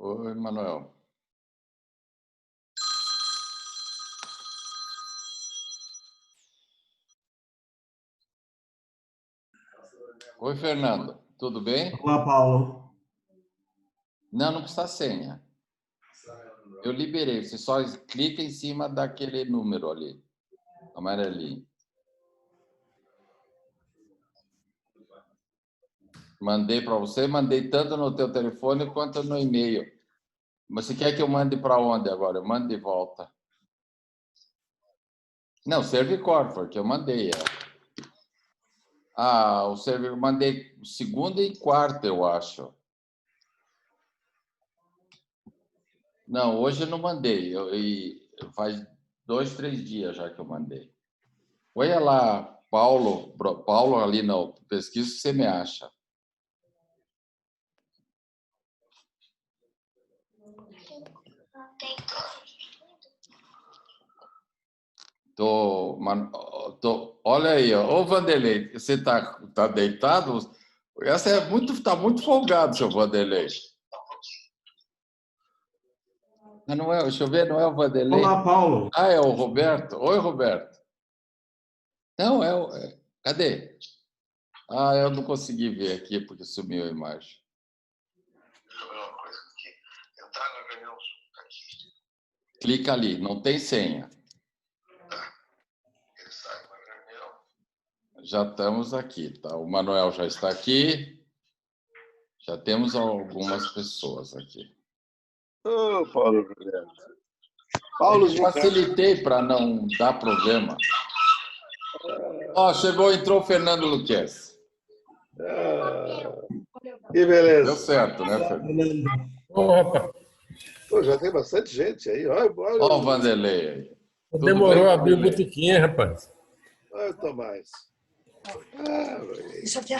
Oi, Manuel. Oi, Fernando. Tudo bem? Olá, Paulo. Não precisa senha. Eu liberei. Você só clica em cima daquele número ali, amarelinho. Mandei para você, mandei tanto no teu telefone quanto no e-mail. Mas você quer que eu mande para onde agora? Eu mando de volta. Não, Servicor, foi que eu mandei. O Servicor, mandei segunda e quarta, eu acho. Não, hoje eu não mandei. Faz 2, 3 dias já que eu mandei. Olha lá, Paulo ali na pesquisa, você me acha. Olha aí, ó. Ô, Vanderlei, você tá deitado? Essa tá muito folgado, seu Vanderlei. Não é, deixa eu ver, não é o Vanderlei? Olá, Paulo. É o Roberto. Oi, Roberto. Não, cadê? Eu não consegui ver aqui porque sumiu a imagem. Deixa eu ver uma coisa aqui. Entrar na reunião aqui. Clica ali, não tem senha. Ele sai da reunião. Já estamos aqui, tá? O Manuel já está aqui. Já temos algumas pessoas aqui. Ô, Paulo Juliano. Paulo Facilitei para não dar problema. Entrou o Fernando Luquez. Que beleza. Deu certo, né, Fernando? Opa. Pô, já tem bastante gente aí. Olha o Vanderlei aí. Demorou a abrir o botequim, rapaz. Olha o Tomás. Isso aqui é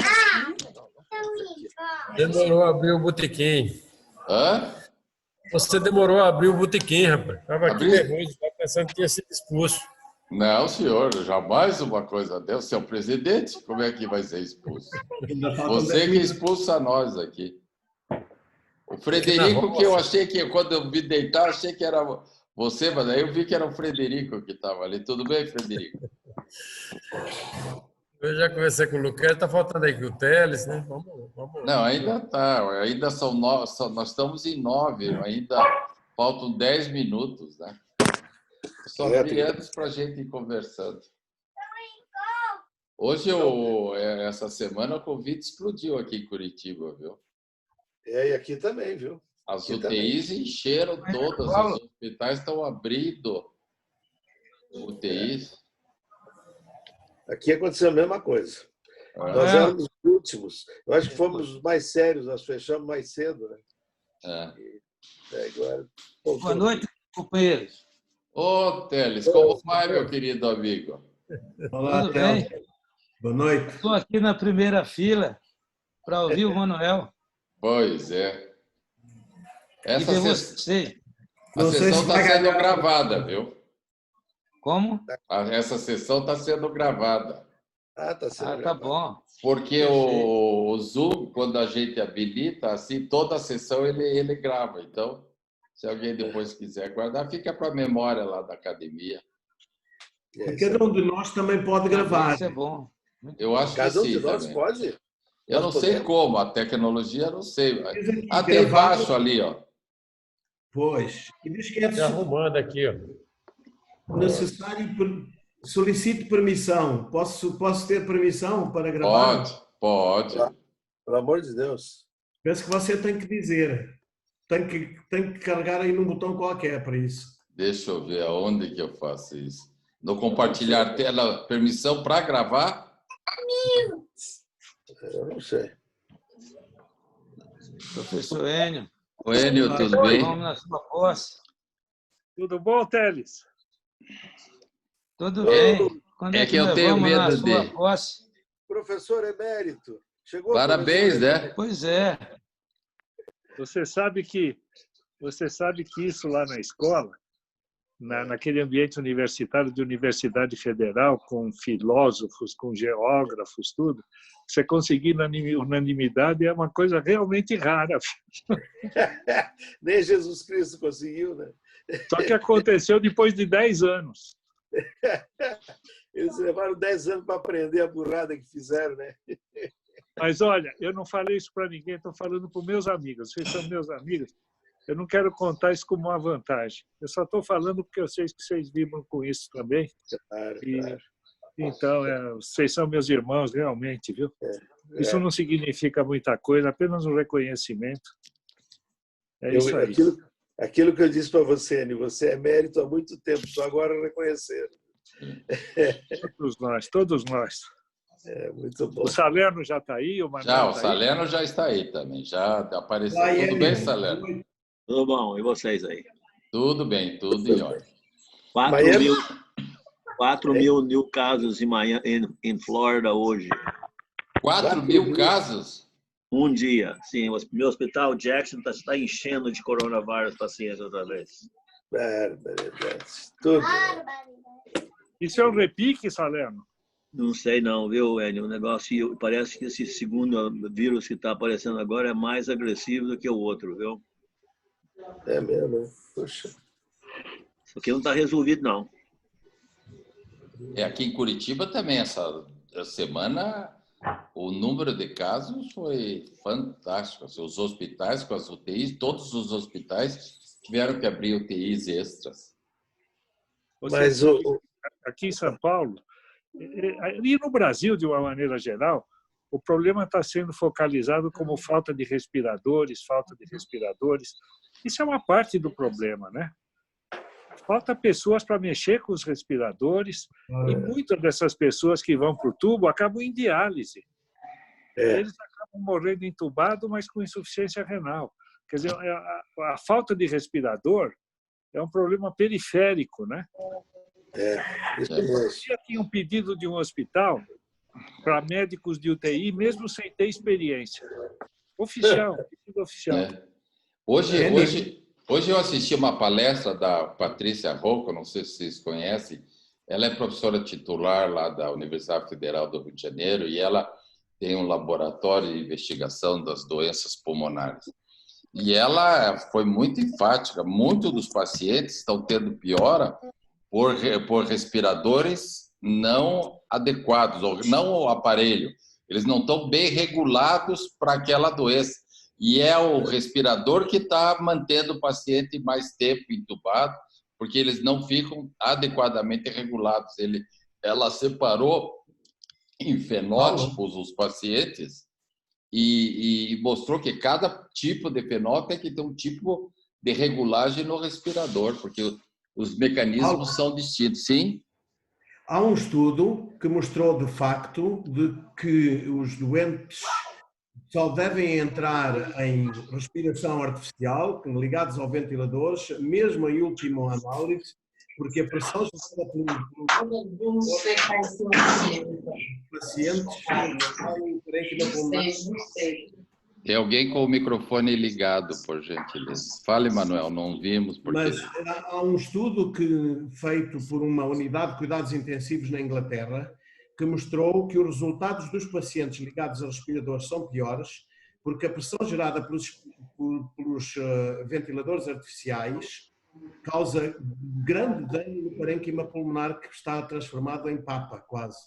Demorou a abrir o botequim. Hã? Você demorou a abrir o botequim, rapaz. Estava aqui nervoso, estava pensando que tinha sido expulso. Não, senhor, jamais uma coisa dessa. Você é o presidente, como é que vai ser expulso? Você que expulsa nós aqui. O Frederico, que eu achei que, quando eu me deitar, achei que era você, mas aí eu vi que era o Frederico que estava ali. Tudo bem, Frederico? Eu já conversei com o Luquez, está faltando aí o Teles, né? Vamos. Não, ainda está. Ainda são 9, nós estamos em 9, ainda faltam 10 minutos, né? Só antes para a gente ir conversando. Hoje, essa semana, o Covid explodiu aqui em Curitiba, viu? E aqui também, viu? As UTIs encheram todas, os hospitais estão abrindo UTIs. Aqui aconteceu a mesma coisa. Nós éramos os últimos. Eu acho que fomos os mais sérios, nós fechamos mais cedo, né? Agora, boa noite, companheiros. Ô, Teles, como vai, meu querido amigo? Olá, tudo bem? Boa noite. Estou aqui na primeira fila para ouvir o Manuel. Pois é. A sessão está sendo gravada, viu? Como? Essa sessão está sendo gravada. Tá sendo tá bom. Porque o Zoom, quando a gente habilita, assim, toda a sessão ele grava. Então, se alguém depois quiser guardar, fica para a memória lá da academia. Cada um de nós também pode gravar. Isso é bom. Eu acho que Cada um sim, de nós também. pode? Eu não sei como, a tecnologia eu não sei. Tem embaixo ali, ó. Pois. E diz que é arrumando aqui, ó. Necessário, solicite permissão. Posso ter permissão para gravar? Pode. Pelo amor de Deus. Penso que você tem que dizer. Tem que carregar aí num botão qualquer para isso. Deixa eu ver aonde que eu faço isso. No compartilhar tela, permissão para gravar? Eu não sei. Professor Enio. Oi, Enio, tudo bem? Vamos na sua posse. Tudo bom, Teles? Tudo bem. Quando é que eu tenho medo de... Posse? Professor emérito. Chegou. Parabéns, né? Pois é. Você sabe que isso lá na escola naquele ambiente universitário de universidade federal, com filósofos, com geógrafos, tudo, você conseguir unanimidade é uma coisa realmente rara. Nem Jesus Cristo conseguiu, né? Só que aconteceu depois de 10 anos. Eles levaram 10 anos para aprender a burrada que fizeram, né? Mas, olha, eu não falei isso para ninguém, estou falando para os meus amigos. Vocês são meus amigos. Eu não quero contar isso como uma vantagem. Eu só estou falando porque eu sei que vocês vibram com isso também. Claro, E, claro. então, vocês são meus irmãos, realmente, viu? Isso não significa muita coisa, apenas um reconhecimento. É isso aí. Aquilo que eu disse para você, Anny, você é mérito há muito tempo, só agora reconhecer. Todos nós. É, muito bom. O Salerno já está aí? O Manuel o Salerno já está aí também, já apareceu. Tudo bem, Salerno? Tudo bom, e vocês aí? Tudo bem, tudo em ordem. 4 mil new casos em Flórida hoje. 4 mil casos? Um dia, sim. O meu hospital Jackson está enchendo de coronavírus pacientes outra vez. Tudo. Isso é um repique, Salerno? Não sei não, viu, Enio? O negócio, parece que esse segundo vírus que está aparecendo agora é mais agressivo do que o outro, viu? É mesmo, né? Poxa. Isso aqui não está resolvido, não. Aqui em Curitiba também, essa semana, o número de casos foi fantástico. Os hospitais com as UTIs, todos os hospitais tiveram que abrir UTIs extras. Mas aqui em São Paulo, e no Brasil, de uma maneira geral, o problema está sendo focalizado como falta de respiradores. Isso é uma parte do problema, né? Falta pessoas para mexer com os respiradores e muitas dessas pessoas que vão para o tubo acabam em diálise. Eles acabam morrendo entubado, mas com insuficiência renal. Quer dizer, a falta de respirador é um problema periférico, né? Eu tinha um pedido de um hospital para médicos de UTI, mesmo sem ter experiência. Oficial, pedido oficial. Hoje eu assisti uma palestra da Patrícia Rocco, não sei se vocês conhecem. Ela é professora titular lá da Universidade Federal do Rio de Janeiro e ela tem um laboratório de investigação das doenças pulmonares. E ela foi muito enfática. Muitos dos pacientes estão tendo piora por respiradores não adequados, ou não o aparelho. Eles não estão bem regulados para aquela doença. E é o respirador que está mantendo o paciente mais tempo entubado, porque eles não ficam adequadamente regulados. Ela separou em fenótipos os pacientes e mostrou que cada tipo de fenótipo tem que ter um tipo de regulagem no respirador, porque os mecanismos são distintos. Sim? Há um estudo que mostrou, de facto, de que os doentes só devem entrar em respiração artificial, ligados ao ventiladores, mesmo em última análise, porque a pressão gerada pelos pacientes tem alguém com o microfone ligado, por gentileza. Fale, Manuel, não vimos. Porque... Mas há um estudo feito por uma unidade de cuidados intensivos na Inglaterra que mostrou que os resultados dos pacientes ligados a respiradores são piores porque a pressão gerada pelos ventiladores artificiais causa grande dano no parênquima pulmonar que está transformado em papa, quase.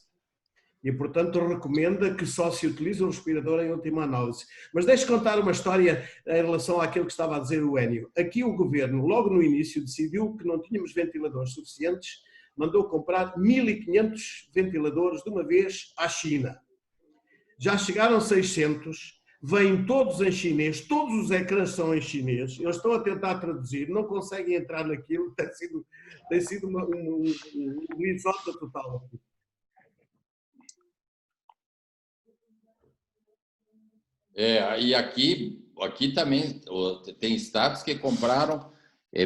E, portanto, recomenda que só se utilize o respirador em última análise. Mas deixe-me contar uma história em relação àquilo que estava a dizer o Enio. Aqui o governo, logo no início, decidiu que não tínhamos ventiladores suficientes, mandou comprar 1.500 ventiladores de uma vez à China. Já chegaram 600, vêm todos em chinês, todos os ecrãs são em chinês, eles estão a tentar traduzir, não conseguem entrar naquilo, tem sido um risota total. E aqui também tem estados que compraram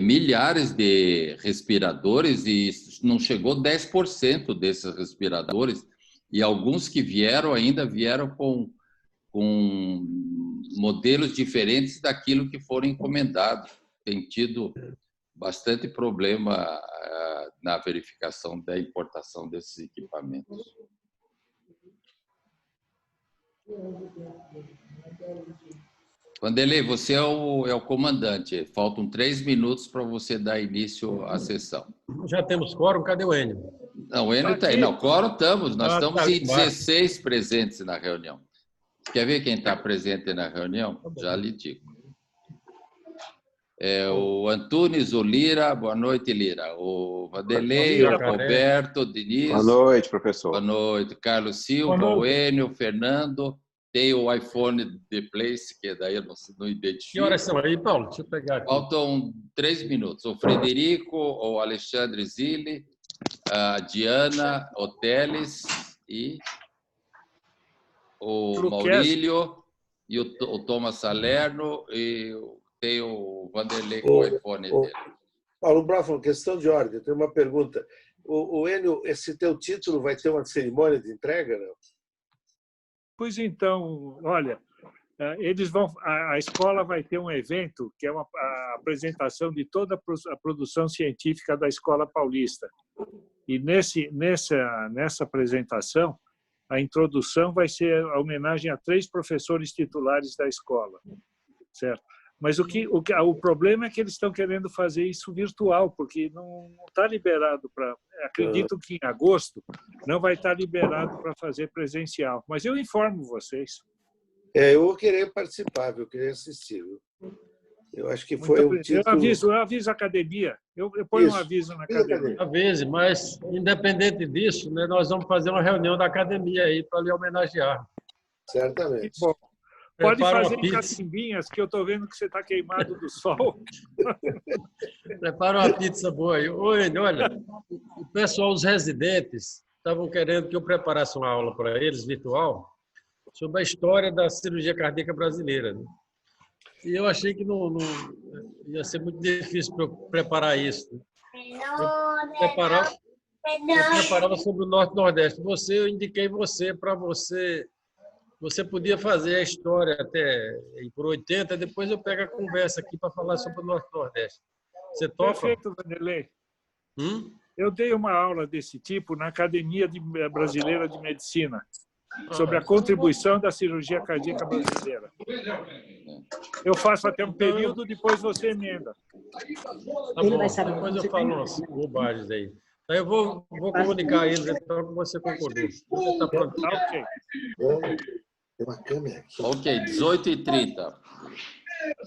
milhares de respiradores e não chegou 10% desses respiradores, e alguns que vieram com modelos diferentes daquilo que foram encomendados. Tem tido bastante problema na verificação da importação desses equipamentos. Vanderlei, você é o comandante. Faltam 3 minutos para você dar início à sessão. Já temos quórum, cadê o Enio? Não, o Enio está aí. Não, quórum estamos. Nós estamos em 16 presentes na reunião. Quer ver quem está presente na reunião? Já lhe digo. O Antunes, o Lira. Boa noite, Lira. O Vanderlei, o Roberto, o Diniz. Boa noite, professor. Boa noite. Carlos Silva, o Enio, o Fernando. Tem o iPhone The Place, que daí eu não identifico. Que horas são aí, Paulo? Deixa eu pegar aqui. Faltam 3 minutos. O Frederico, o Alexandre Zilli, a Diana, o Teles e o Maurílio e o Thomas Salerno e tem o Vanderlei com o iPhone dele. Paulo Brafon, questão de ordem. Eu tenho uma pergunta. O Enio, esse teu título vai ter uma cerimônia de entrega, não? Pois então, olha, a escola vai ter um evento que é a apresentação de toda a produção científica da Escola Paulista. E nessa apresentação, a introdução vai ser a homenagem a 3 professores titulares da escola, certo? Mas o problema é que eles estão querendo fazer isso virtual, porque não está liberado para... Acredito que em agosto não vai estar liberado para fazer presencial. Mas eu informo vocês. Eu vou querer participar, eu querer assistir. Eu acho que foi um título... Eu aviso a academia. Eu ponho um aviso na academia. Avise, mas independente disso, né, nós vamos fazer uma reunião da academia aí para lhe homenagear. Certamente. Bom, pode fazer em cacimbinhas, que eu estou vendo que você está queimado do sol. Prepara uma pizza boa aí. Oi, olha, o pessoal, os residentes, estavam querendo que eu preparasse uma aula para eles, virtual, sobre a história da cirurgia cardíaca brasileira. Né? E eu achei que não ia ser muito difícil para eu preparar isso. Eu preparava sobre o Norte e Nordeste. Eu indiquei para você. Você podia fazer a história até por 80, depois eu pego a conversa aqui para falar sobre o Norte e Nordeste. Você topa? Perfeito, Vanderlei. Eu dei uma aula desse tipo na Academia Brasileira de Medicina, sobre a contribuição da cirurgia cardíaca brasileira. Eu faço até um período, depois você emenda. Tá bom, depois eu falo umas bobagens aí. Aí eu vou comunicar a eles, então, que você concordou. Tá pronto. Ok. Tem uma câmera aqui. Ok, 18h30.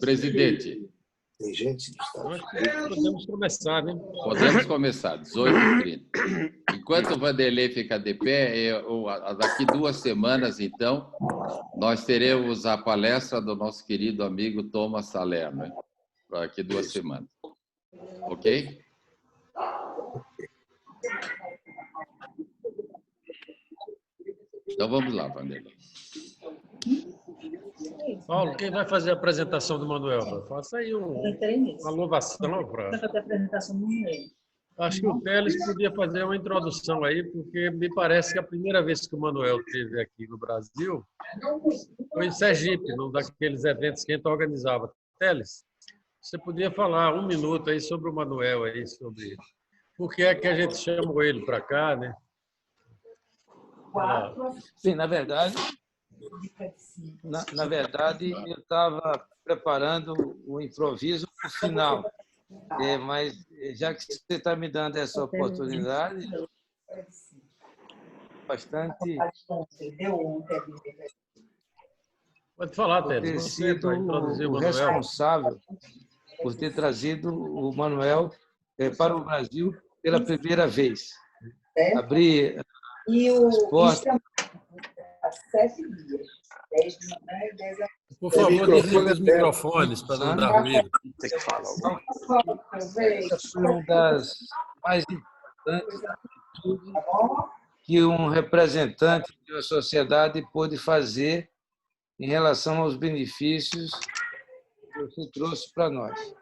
Presidente. Tem gente do Estado. Podemos começar, né? Podemos começar, 18h30. Enquanto o Vanderlei fica de pé, daqui 2 semanas, então, nós teremos a palestra do nosso querido amigo Thomas Salerno. Né? Daqui 2 semanas. Ok? Então, vamos lá, Vanderlei. Paulo, quem vai fazer a apresentação do Manuel? Faça aí uma louvação para... Acho que o Teles podia fazer uma introdução aí, porque me parece que a primeira vez que o Manuel esteve aqui no Brasil foi em Sergipe, num daqueles eventos que a gente organizava. Teles, você podia falar 1 minuto aí sobre o Manuel, aí, sobre por que é que a gente chamou ele para cá, né? Sim, na verdade, eu estava preparando o improviso para o final, mas já que você está me dando essa oportunidade, bastante... Pode falar, Teles. Ter sido o responsável por ter trazido o Manuel para o Brasil pela primeira vez. Abrir as portas. Por favor, desligue os microfones para não dar ruído. Essa foi uma das mais importantes atitudes que um representante de uma sociedade pôde fazer em relação aos benefícios que você trouxe para nós.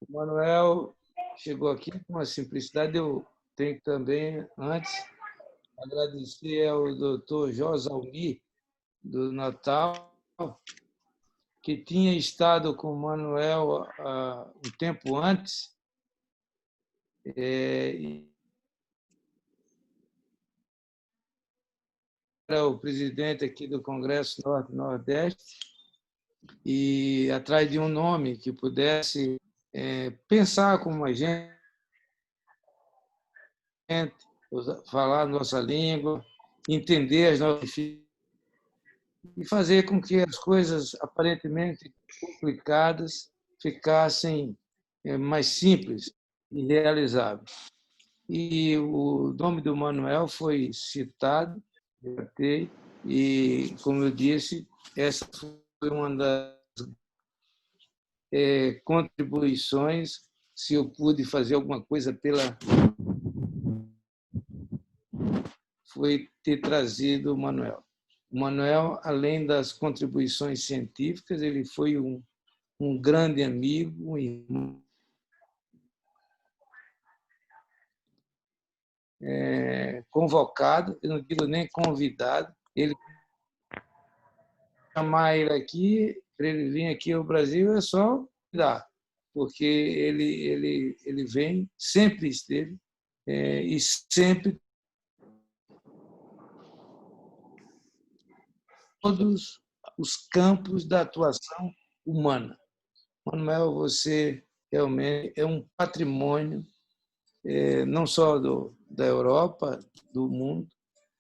O Manuel chegou aqui com uma simplicidade. Eu tenho que também, antes, agradecer ao doutor Josalmi, do Natal, que tinha estado com o Manuel um tempo antes Era o presidente aqui do Congresso Norte-Nordeste e atrás de um nome que pudesse pensar como a gente, falar a nossa língua, entender as nossas dificuldades e fazer com que as coisas aparentemente complicadas ficassem mais simples e realizáveis. E o nome do Manuel foi citado, e, como eu disse, essa foi uma das contribuições, se eu pude fazer alguma coisa foi ter trazido o Manuel. O Manuel, além das contribuições científicas, ele foi um grande amigo, um irmão, convocado, eu não digo nem convidado, ele chamar ele aqui, para ele vir aqui ao Brasil, é só dar, porque ele vem, sempre esteve, e sempre todos os campos da atuação humana. Manuel, você realmente é um patrimônio, não só da Europa, do mundo,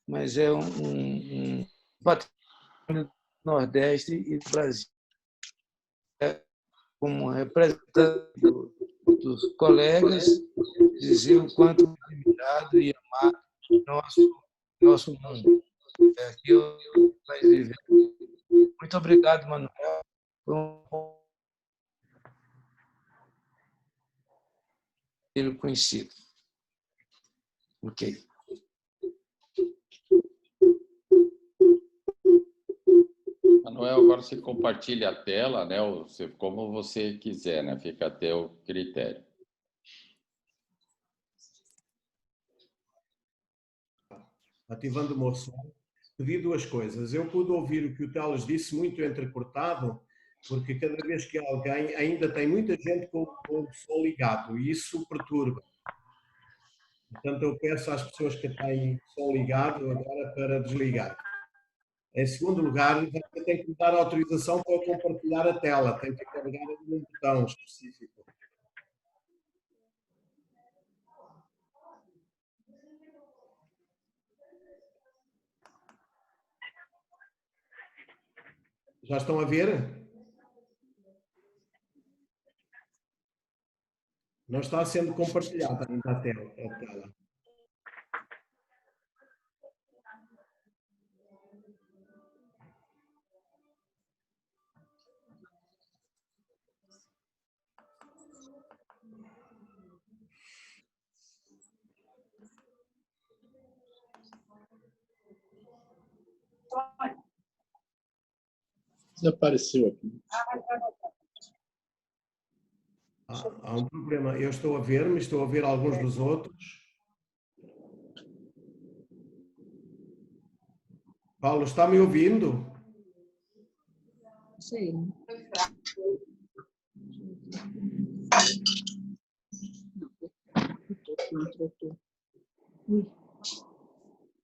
mas é um patrimônio do Nordeste e do Brasil. Como representante dos colegas, dizer o quanto admirado e amado nosso mundo. Aqui eu vai viver. Muito obrigado, Manuel. Ele conhecido. Ok. Manuel, agora você compartilha a tela, né? Como você quiser, né? Fica a teu critério. Ativando o meu som, pedi duas coisas. Eu pude ouvir o que o Teles disse, muito entrecortado, porque cada vez que alguém, ainda tem muita gente com o som ligado, e isso perturba. Portanto, eu peço às pessoas que têm som ligado agora para desligar. Em segundo lugar, você tem que me dar autorização para compartilhar a tela, tem que carregar um botão específico. Já estão a ver? Não está sendo compartilhada ainda a tela. Desapareceu aqui. Há um problema. Eu estou a ver-me, estou a ver alguns dos outros. Paulo, está me ouvindo? Sim.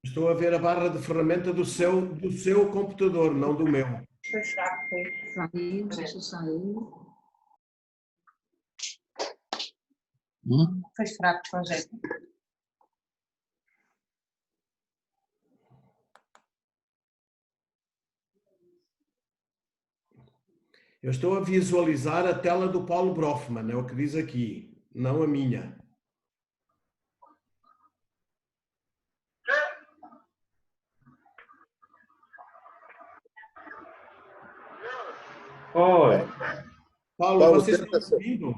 Estou a ver a barra de ferramenta do seu computador, não do meu. Saiu, deixa eu sair. Fez fraco o projeto. Eu estou a visualizar a tela do Paulo Brofman, é o que diz aqui, não a minha. Oi. Paulo, você está ouvindo?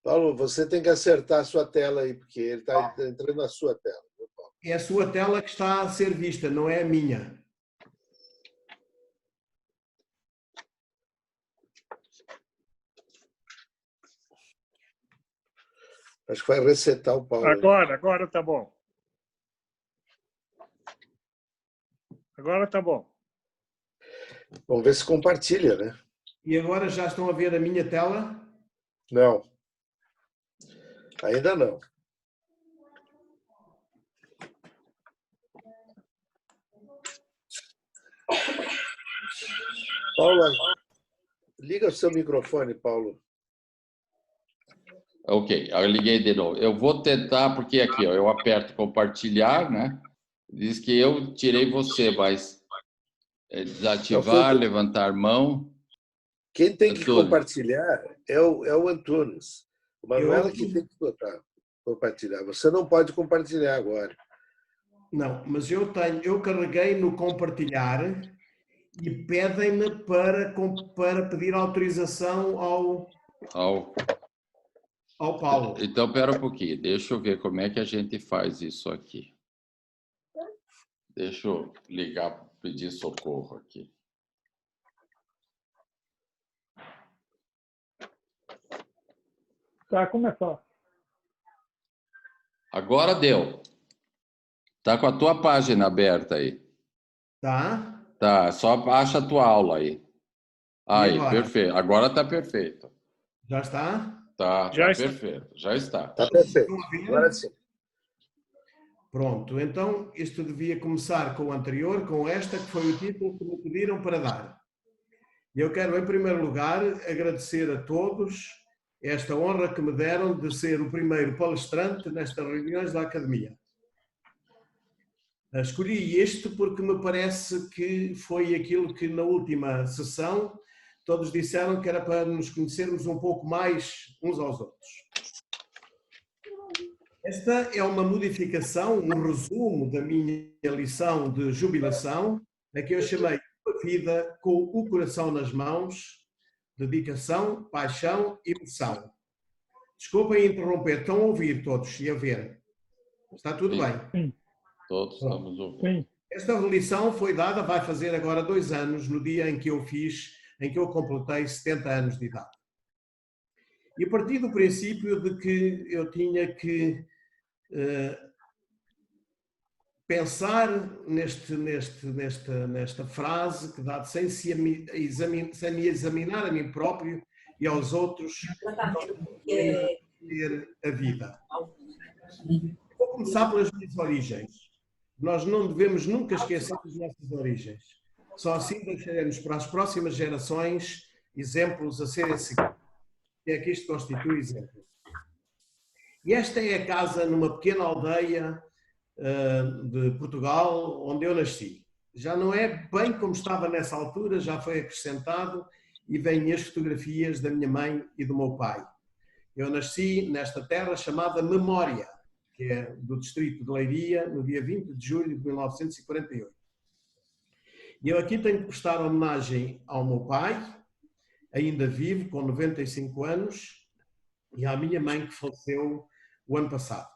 Paulo, você tem que acertar a sua tela aí, porque ele está entrando na sua tela. É a sua tela que está a ser vista, não é a minha. Acho que vai resetar o Paulo. Agora está bom. Agora está bom. Vamos ver se compartilha, né? E agora já estão a ver a minha tela? Não. Ainda não. Paulo, liga o seu microfone, Paulo. Ok, eu liguei de novo. Eu vou tentar, porque aqui, ó, eu aperto compartilhar, né? Diz que eu tirei você, mas desativar, levantar mão. Quem tem que compartilhar é o Antunes. O Manuela que tem que compartilhar. Você não pode compartilhar agora. Não, mas eu carreguei no compartilhar e pedem-me para pedir autorização ao Paulo. Então, espera um pouquinho. Deixa eu ver como é que a gente faz isso aqui. Deixa eu ligar, pedir socorro aqui. Tá, começou. Agora deu. Tá com a tua página aberta aí. Tá? Tá, só acha a tua aula aí. Aí, perfeito. Agora tá perfeito. Já está? Tá, já está perfeito. Já está. Tá perfeito. Agora sim. Pronto, então isto devia começar com o anterior, com esta, que foi o título que me pediram para dar. Eu quero, em primeiro lugar, agradecer a todos esta honra que me deram de ser o primeiro palestrante nestas reuniões da Academia. Escolhi este porque me parece que foi aquilo que na última sessão todos disseram que era para nos conhecermos um pouco mais uns aos outros. Esta é uma modificação, um resumo da minha lição de jubilação, a que eu chamei Uma Vida com o Coração nas Mãos, Dedicação, Paixão e Emoção. Desculpem interromper, estão a ouvir todos e a ver. Está tudo bem? Todos estamos ouvindo. Esta lição foi dada, vai fazer agora 2 anos, no dia em que eu completei 70 anos de idade. E a partir do princípio de que eu tinha que pensar nesta frase que dá sem me examinar a mim próprio e aos outros ter a vida. Vou começar pelas minhas origens. Nós não devemos nunca esquecer as nossas origens. Só assim deixaremos para as próximas gerações exemplos a serem seguidos. É que isto constitui exemplo. E esta é a casa numa pequena aldeia de Portugal, onde eu nasci. Já não é bem como estava nessa altura, já foi acrescentado e vêm as fotografias da minha mãe e do meu pai. Eu nasci nesta terra chamada Memória, que é do distrito de Leiria, no dia 20 de julho de 1948. E eu aqui tenho que prestar homenagem ao meu pai, ainda vivo, com 95 anos, e à minha mãe, que faleceu o ano passado.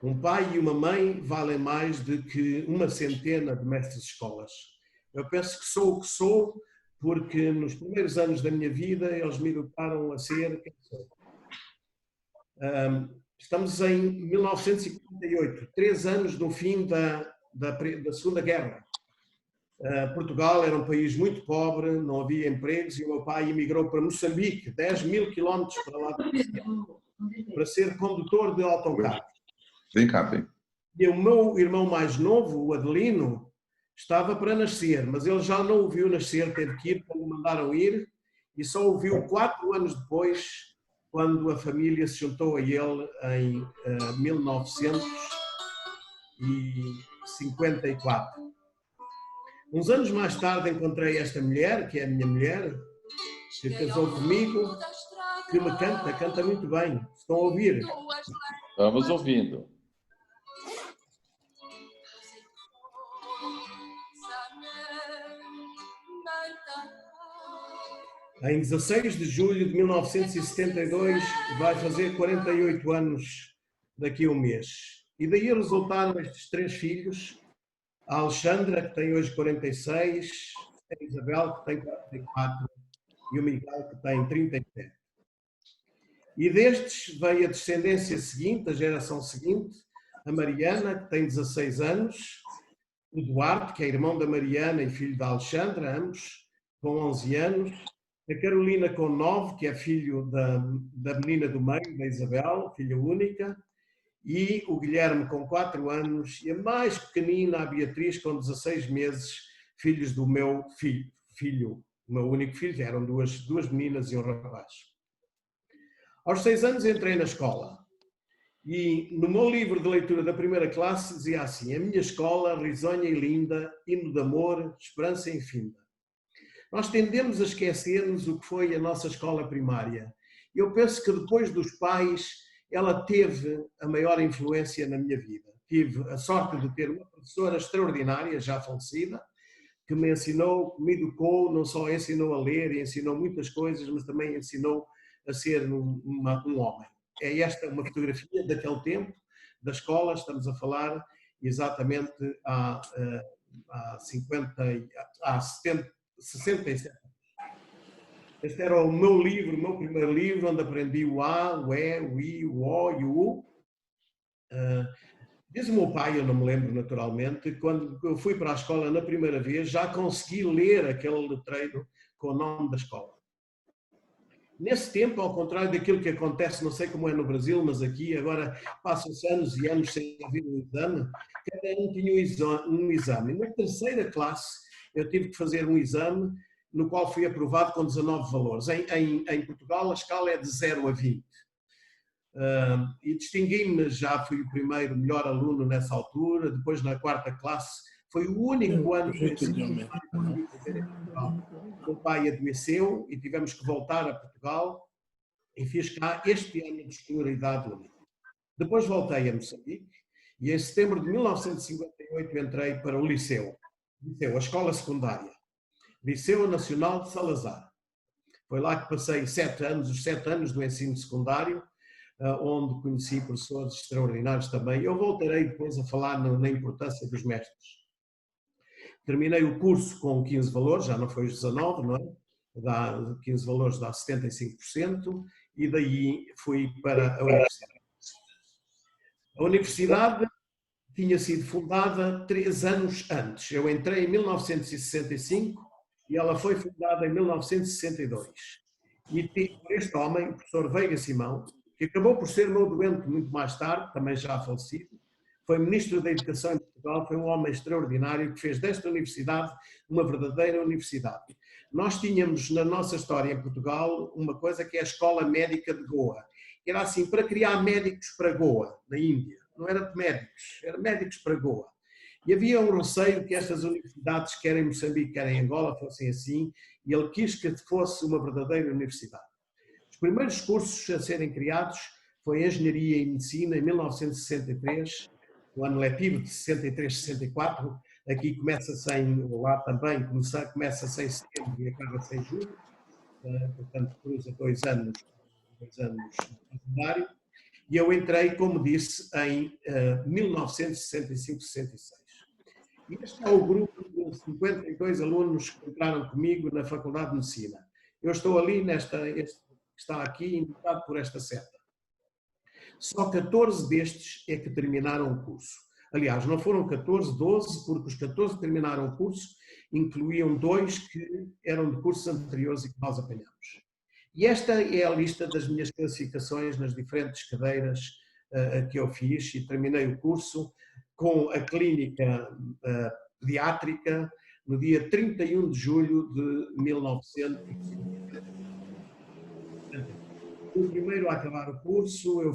Um pai e uma mãe valem mais do que uma centena de mestres de escolas. Eu penso que sou o que sou, porque nos primeiros anos da minha vida eles me educaram a ser quem sou. Estamos em 1948, 3 anos do fim da Segunda Guerra. Portugal era um país muito pobre, não havia empregos e o meu pai emigrou para Moçambique, 10.000 quilómetros para lá de Moçambique, para ser condutor de autocarro. Vem cá, vem. E o meu irmão mais novo, o Adelino, estava para nascer, mas ele já não o viu nascer, teve que ir quando o mandaram ir e só o viu 4 anos depois, quando a família se juntou a ele em 1954. Uns anos mais tarde encontrei esta mulher, que é a minha mulher, que casou comigo, que me canta muito bem. Estão a ouvir? Estamos ouvindo. Em 16 de julho de 1972, vai fazer 48 anos daqui a um mês. E daí resultaram estes 3 filhos, a Alexandra, que tem hoje 46, a Isabel, que tem 44, e o Miguel, que tem 37. E destes veio a descendência seguinte, a geração seguinte, a Mariana, que tem 16 anos, o Duarte, que é irmão da Mariana e filho da Alexandra, ambos com 11 anos, A Carolina com 9, que é filho da menina do meio, da Isabel, filha única. E o Guilherme com 4 anos. E a mais pequenina, a Beatriz, com 16 meses, filhos do meu filho. O meu único filho, eram duas meninas e um rapaz. Aos 6 anos entrei na escola. E no meu livro de leitura da primeira classe dizia assim: a minha escola, risonha e linda, hino de amor, esperança infinda. Nós tendemos a esquecer-nos o que foi a nossa escola primária. Eu penso que depois dos pais, ela teve a maior influência na minha vida. Tive a sorte de ter uma professora extraordinária, já falecida, que me ensinou, me educou, não só ensinou a ler e ensinou muitas coisas, mas também ensinou a ser um homem. É esta uma fotografia daquele tempo, da escola, estamos a falar exatamente há 67 anos. Este era o meu livro, o meu primeiro livro, onde aprendi o A, o E, o I, o O e o U. Diz o meu pai, eu não me lembro naturalmente, quando eu fui para a escola na primeira vez, já consegui ler aquele letreiro com o nome da escola. Nesse tempo, ao contrário daquilo que acontece, não sei como é no Brasil, mas aqui agora passam-se anos e anos sem haver um exame, cada um tinha um exame. Na terceira classe, eu tive que fazer um exame no qual fui aprovado com 19 valores. Em Portugal, a escala é de 0 a 20. E distingui-me, já fui o primeiro melhor aluno nessa altura, depois na 4ª classe, foi o único ano que eu fazer em Portugal. O meu pai adoeceu e tivemos que voltar a Portugal e fiz cá este ano de escolaridade única. Depois voltei a Moçambique e em setembro de 1958 entrei para o Liceu, a escola secundária, Liceu Nacional de Salazar. Foi lá que passei os 7 anos do ensino secundário, onde conheci professores extraordinários também. Eu voltarei depois a falar na importância dos mestres. Terminei o curso com 15 valores, já não foi os 19, não é? 15 valores dá 75%, e daí fui para a universidade. A universidade tinha sido fundada 3 anos antes. Eu entrei em 1965 e ela foi fundada em 1962. E por este homem, o professor Veiga Simão, que acabou por ser meu doente muito mais tarde, também já falecido, foi Ministro da Educação em Portugal, foi um homem extraordinário que fez desta universidade uma verdadeira universidade. Nós tínhamos na nossa história em Portugal uma coisa que é a Escola Médica de Goa. Era assim, para criar médicos para Goa, na Índia. Não era de médicos, era médicos para Goa. E havia um receio que estas universidades, quer em Moçambique, quer em Angola, fossem assim, e ele quis que fosse uma verdadeira universidade. Os primeiros cursos a serem criados foi Engenharia e Medicina, em 1963, o ano letivo de 63-64, aqui começa lá também, começa sem setembro e acaba sem julho, portanto cruza 2 anos de secundário, e eu entrei, como disse, em 1965-66. E este é o grupo de 52 alunos que entraram comigo na Faculdade de Medicina. Eu estou ali, está aqui, indicado por esta seta. Só 14 destes é que terminaram o curso. Aliás, não foram 14, 12, porque os 14 que terminaram o curso incluíam 2 que eram de cursos anteriores e que nós apanhamos. E esta é a lista das minhas classificações nas diferentes cadeiras que eu fiz e terminei o curso com a clínica pediátrica no dia 31 de julho de 1950. Fui o primeiro a acabar o curso, eu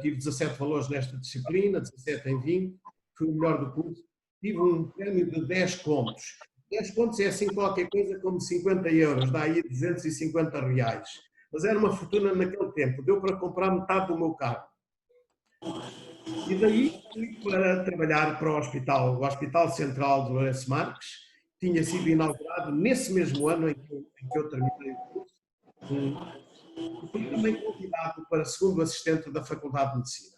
tive 17 valores nesta disciplina, 17 em 20, fui o melhor do curso, tive um prémio de 10 contos. 10 contos é assim qualquer coisa como 50 euros, dá aí 250 reais. Mas era uma fortuna naquele tempo, deu para comprar metade do meu carro. E daí fui para trabalhar para o Hospital Central de Lourenço Marques, tinha sido inaugurado nesse mesmo ano em que eu terminei o curso. Fui também convidado para segundo assistente da Faculdade de Medicina.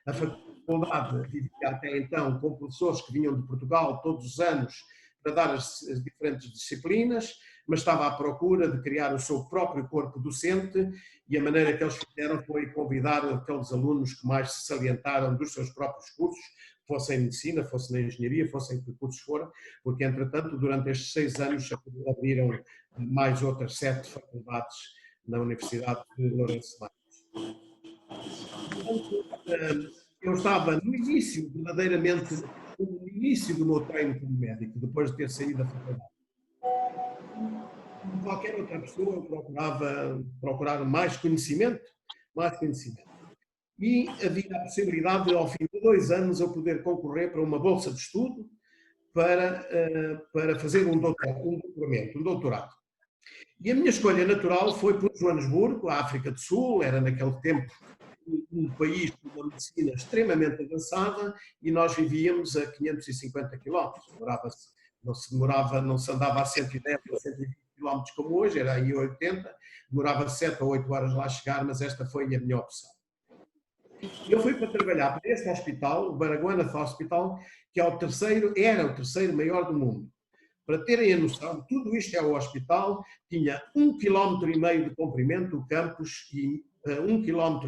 A faculdade vivia até então com professores que vinham de Portugal todos os anos para dar as diferentes disciplinas, mas estava à procura de criar o seu próprio corpo docente e a maneira que eles fizeram foi convidar aqueles alunos que mais se salientaram dos seus próprios cursos, fosse em medicina, fosse na engenharia, fosse em que cursos fora, porque, entretanto, durante estes 6 anos abriram mais outras 7 faculdades na Universidade de Lourenço Marques. Eu estava no início, verdadeiramente, no início do meu treino como médico, depois de ter saído da faculdade. Como qualquer outra pessoa, eu procurava mais conhecimento. E havia a possibilidade de, ao fim de 2 anos, eu poder concorrer para uma bolsa de estudo para fazer um doutorado. E a minha escolha natural foi por Joanesburgo, a África do Sul, era naquele tempo um país com uma medicina extremamente avançada e nós vivíamos a 550 quilómetros. Não se andava a 110 ou 120 quilómetros como hoje, era aí 80, demorava 7 ou 8 horas lá chegar, mas esta foi a minha opção. Eu fui para trabalhar para esse hospital, o Baragwanath Hospital, que era o terceiro maior do mundo. Para terem a noção, tudo isto é o hospital, tinha 1,5 km de comprimento, o campus, e 1,1 km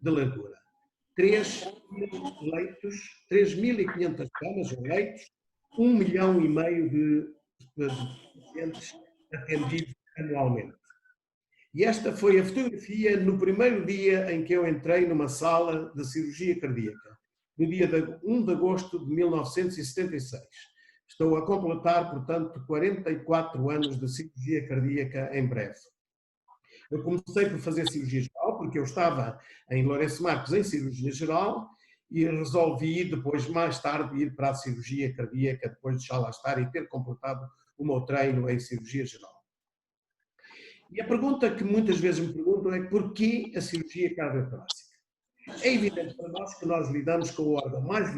de largura. 3.000 leitos, 3.500 camas ou leitos, 1,5 milhão de pacientes atendidos anualmente. E esta foi a fotografia no primeiro dia em que eu entrei numa sala de cirurgia cardíaca, no dia 1 de agosto de 1976. Estou a completar, portanto, 44 anos de cirurgia cardíaca em breve. Eu comecei por fazer cirurgia geral, porque eu estava em Lourenço Marques em cirurgia geral e resolvi depois, mais tarde, ir para a cirurgia cardíaca, depois de já lá estar e ter completado o meu treino em cirurgia geral. E a pergunta que muitas vezes me perguntam é porquê a cirurgia cardiotorácica? É evidente para nós que nós lidamos com o órgão mais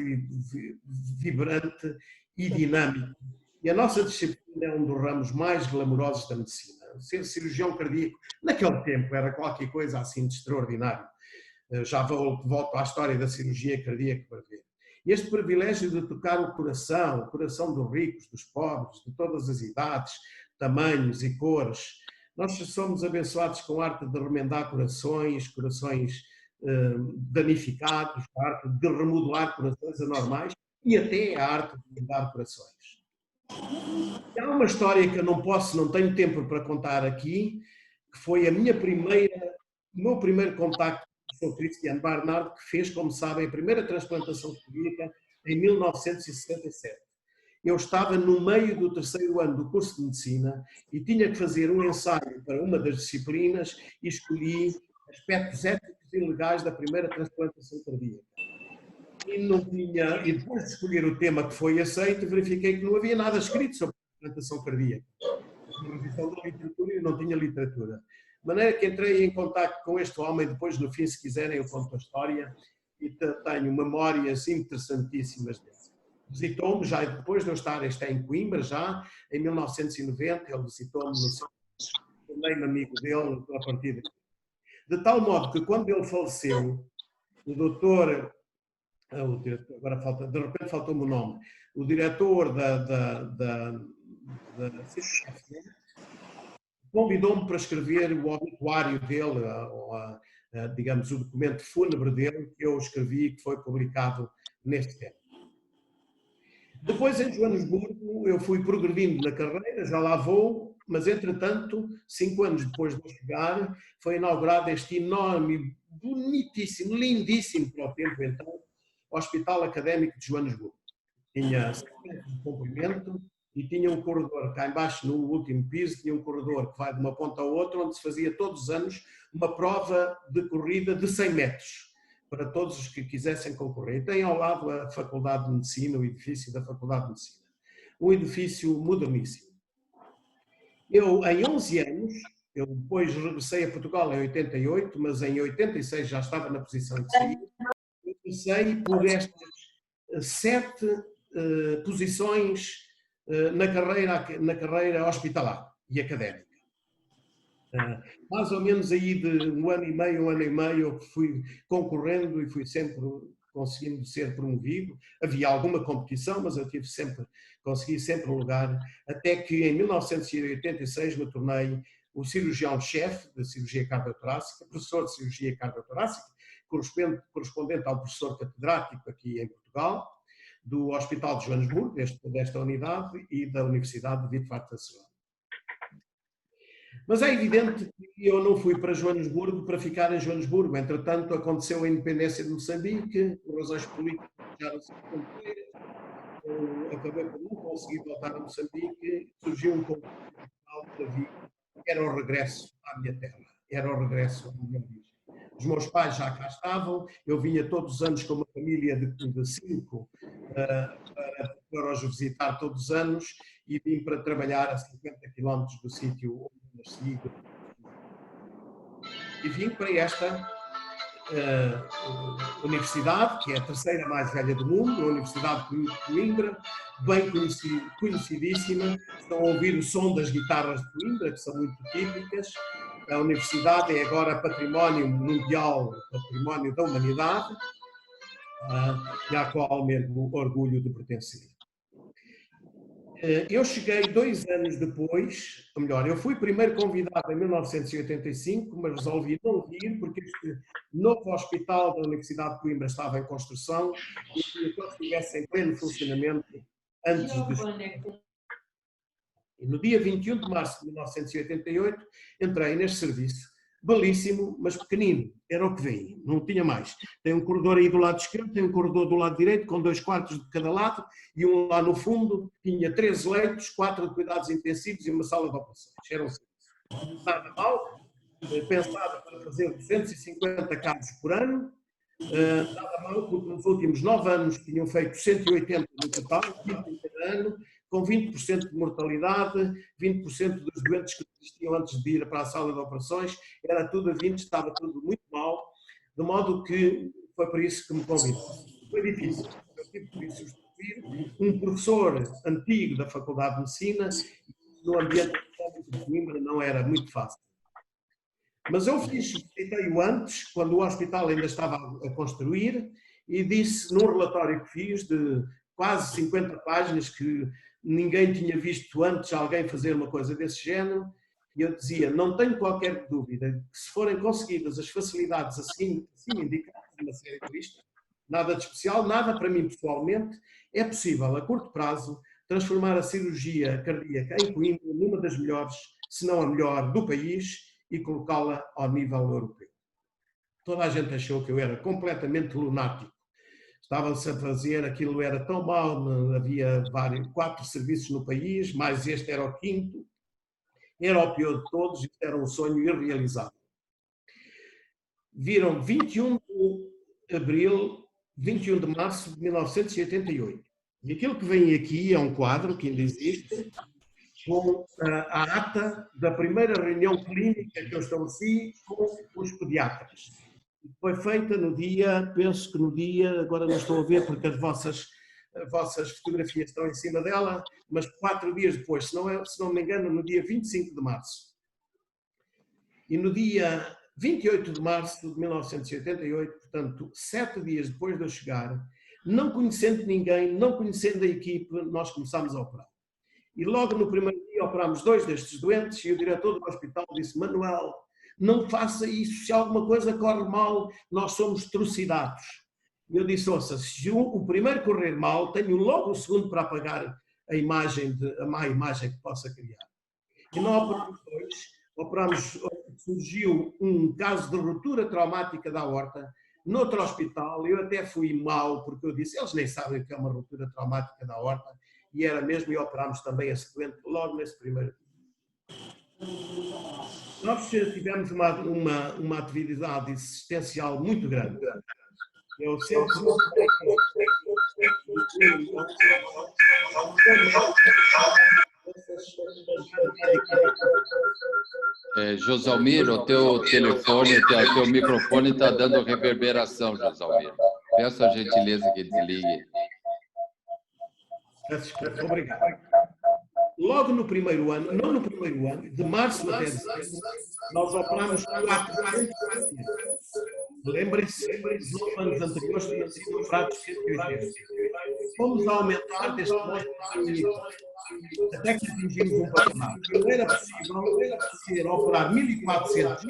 vibrante e dinâmico. E a nossa disciplina é um dos ramos mais glamourosos da medicina. Ser cirurgião cardíaco, naquele tempo, era qualquer coisa assim de extraordinário. Já volto à história da cirurgia cardíaca para ver. Este privilégio de tocar o coração dos ricos, dos pobres, de todas as idades, tamanhos e cores. Nós somos abençoados com a arte de remendar corações danificados, a arte de remodelar corações anormais e até a arte de remendar corações. E há uma história que eu não tenho tempo para contar aqui, que foi o meu primeiro contacto com o Sr. Christian Barnard, que fez, como sabem, a primeira transplantação cardíaca em 1967. Eu estava no meio do 3º ano do curso de medicina e tinha que fazer um ensaio para uma das disciplinas e escolhi aspectos éticos e legais da primeira transplantação cardíaca. E depois de escolher o tema que foi aceito, verifiquei que não havia nada escrito sobre transplantação cardíaca. Uma revisão da literatura e não tinha literatura. De maneira que entrei em contato com este homem, depois no fim, se quiserem, eu conto a história e tenho memórias interessantíssimas dele. Visitou-me já depois de eu estar em Coimbra, já em 1990, ele visitou-me no centro, tornei-me amigo dele a partir daí. De tal modo que quando ele faleceu, o doutor, de repente faltou-me o nome, o diretor da convidou-me para escrever o obituário dele, digamos, o documento fúnebre dele, que eu escrevi e que foi publicado neste tempo. Depois, em Joanesburgo, eu fui progredindo na carreira, já lá vou, mas, entretanto, 5 anos depois de chegar, foi inaugurado este enorme, bonitíssimo, lindíssimo para o tempo, então, Hospital Académico de Joanesburgo. Tinha 7 metros de comprimento e tinha um corredor, cá embaixo, no último piso, tinha um corredor que vai de uma ponta à outra, onde se fazia todos os anos uma prova de corrida de 100 metros. Para todos os que quisessem concorrer. E tem ao lado a Faculdade de Medicina, o edifício da Faculdade de Medicina. Um edifício moderníssimo. Eu, em 11 anos, eu depois regressei a Portugal em 88, mas em 86 já estava na posição de sair. Eu passei por estas 7 posições na carreira hospitalar e académica. Mais ou menos aí de um ano e meio, eu fui concorrendo e fui sempre conseguindo ser promovido. Havia alguma competição, mas eu consegui sempre um lugar, até que em 1986 me tornei o cirurgião-chefe de cirurgia cardiotorácica, professor de cirurgia cardiotorácica, correspondente ao professor catedrático aqui em Portugal, do Hospital de Joanesburgo, desta unidade, e da Universidade de Witwatersrand. Mas é evidente que eu não fui para Joanesburgo para ficar em Joanesburgo. Entretanto, aconteceu a independência de Moçambique, por razões políticas já não se fronteiras. Acabei por não conseguir voltar a Moçambique. Surgiu um convite para vir. Era o regresso à minha terra. Era o regresso à minha origem. Os meus pais já cá estavam. Eu vinha todos os anos com uma família de 5 para os visitar todos os anos e vim para trabalhar a 50 km do sítio onde nasci. E vim para esta universidade, que é a terceira mais velha do mundo, a Universidade de Coimbra, bem conhecidíssima. Estão a ouvir o som das guitarras de Coimbra, que são muito típicas. A universidade é agora património mundial, património da humanidade, e à qual mesmo orgulho de pertencer. Eu cheguei 2 anos depois, ou melhor, eu fui primeiro convidado em 1985, mas resolvi não vir porque este novo hospital da Universidade de Coimbra estava em construção e queria que ele estivesse em pleno funcionamento antes de... E no dia 21 de março de 1988 entrei neste serviço, belíssimo, mas pequenino, era o que vem, não tinha mais. Tem um corredor aí do lado esquerdo, tem um corredor do lado direito, com 2 quartos de cada lado, e um lá no fundo, tinha 13 leitos, 4 de cuidados intensivos e uma sala de operações. Era um serviço. Nada mal, pensado para fazer 250 casos por ano, nada mal, porque nos últimos 9 anos tinham feito 180 no total, 20 cada ano, com 20% de mortalidade, 20% dos doentes que existiam antes de ir para a sala de operações, era tudo a 20, estava tudo muito mal, de modo que foi por isso que me convidou. Foi difícil, eu tive que substituir um professor antigo da Faculdade de Medicina, no ambiente de Coimbra não era muito fácil. Mas eu visitei-o antes, quando o hospital ainda estava a construir, e disse num relatório que fiz de quase 50 páginas que ninguém tinha visto antes alguém fazer uma coisa desse género, e eu dizia, não tenho qualquer dúvida que se forem conseguidas as facilidades assim indicadas na série de lista, nada de especial, nada para mim pessoalmente, é possível a curto prazo transformar a cirurgia cardíaca em Coimbra numa das melhores, se não a melhor do país, e colocá-la ao nível europeu. Toda a gente achou que eu era completamente lunático. Estavam-se a fazer, aquilo era tão mal, havia 4 serviços no país, mas este era o 5º, era o pior de todos, isto era um sonho irrealizável. Viram 21 de março de 1988. E aquilo que vem aqui é um quadro que ainda existe, com a ata da primeira reunião clínica que eu estabeleci com os pediatras. Foi feita no dia, penso que no dia, agora não estou a ver porque as vossas fotografias estão em cima dela, mas 4 dias depois, se não me engano, no dia 25 de março. E no dia 28 de março de 1988, portanto, 7 dias depois de eu chegar, não conhecendo ninguém, não conhecendo a equipe, nós começámos a operar. E logo no primeiro dia operámos 2 destes doentes e o diretor do hospital disse, Manuel, não faça isso, se alguma coisa corre mal, nós somos trucidados. E eu disse, ouça, se o primeiro correr mal, tenho logo o segundo para apagar a má imagem que possa criar. E nós operamos, surgiu um caso de ruptura traumática da aorta, noutro hospital, eu até fui mal, porque eu disse, eles nem sabem o que é uma ruptura traumática da aorta, e era mesmo, e operámos também esse doente logo nesse primeiro dia. Nós tivemos uma atividade existencial muito grande. Eu sempre... Josalmir, o teu telefone, o teu microfone está dando reverberação, Josalmir. Peço a gentileza que desligue. Obrigado. Logo no primeiro ano, não no primeiro ano, de março até dezembro, nós operámos 4 pacientes. Lembrem-se, nos 9 anos anteriores tinham sido operados 180. Fomos a aumentar deste modo até que atingimos um patamar. Não era possível operar 1.400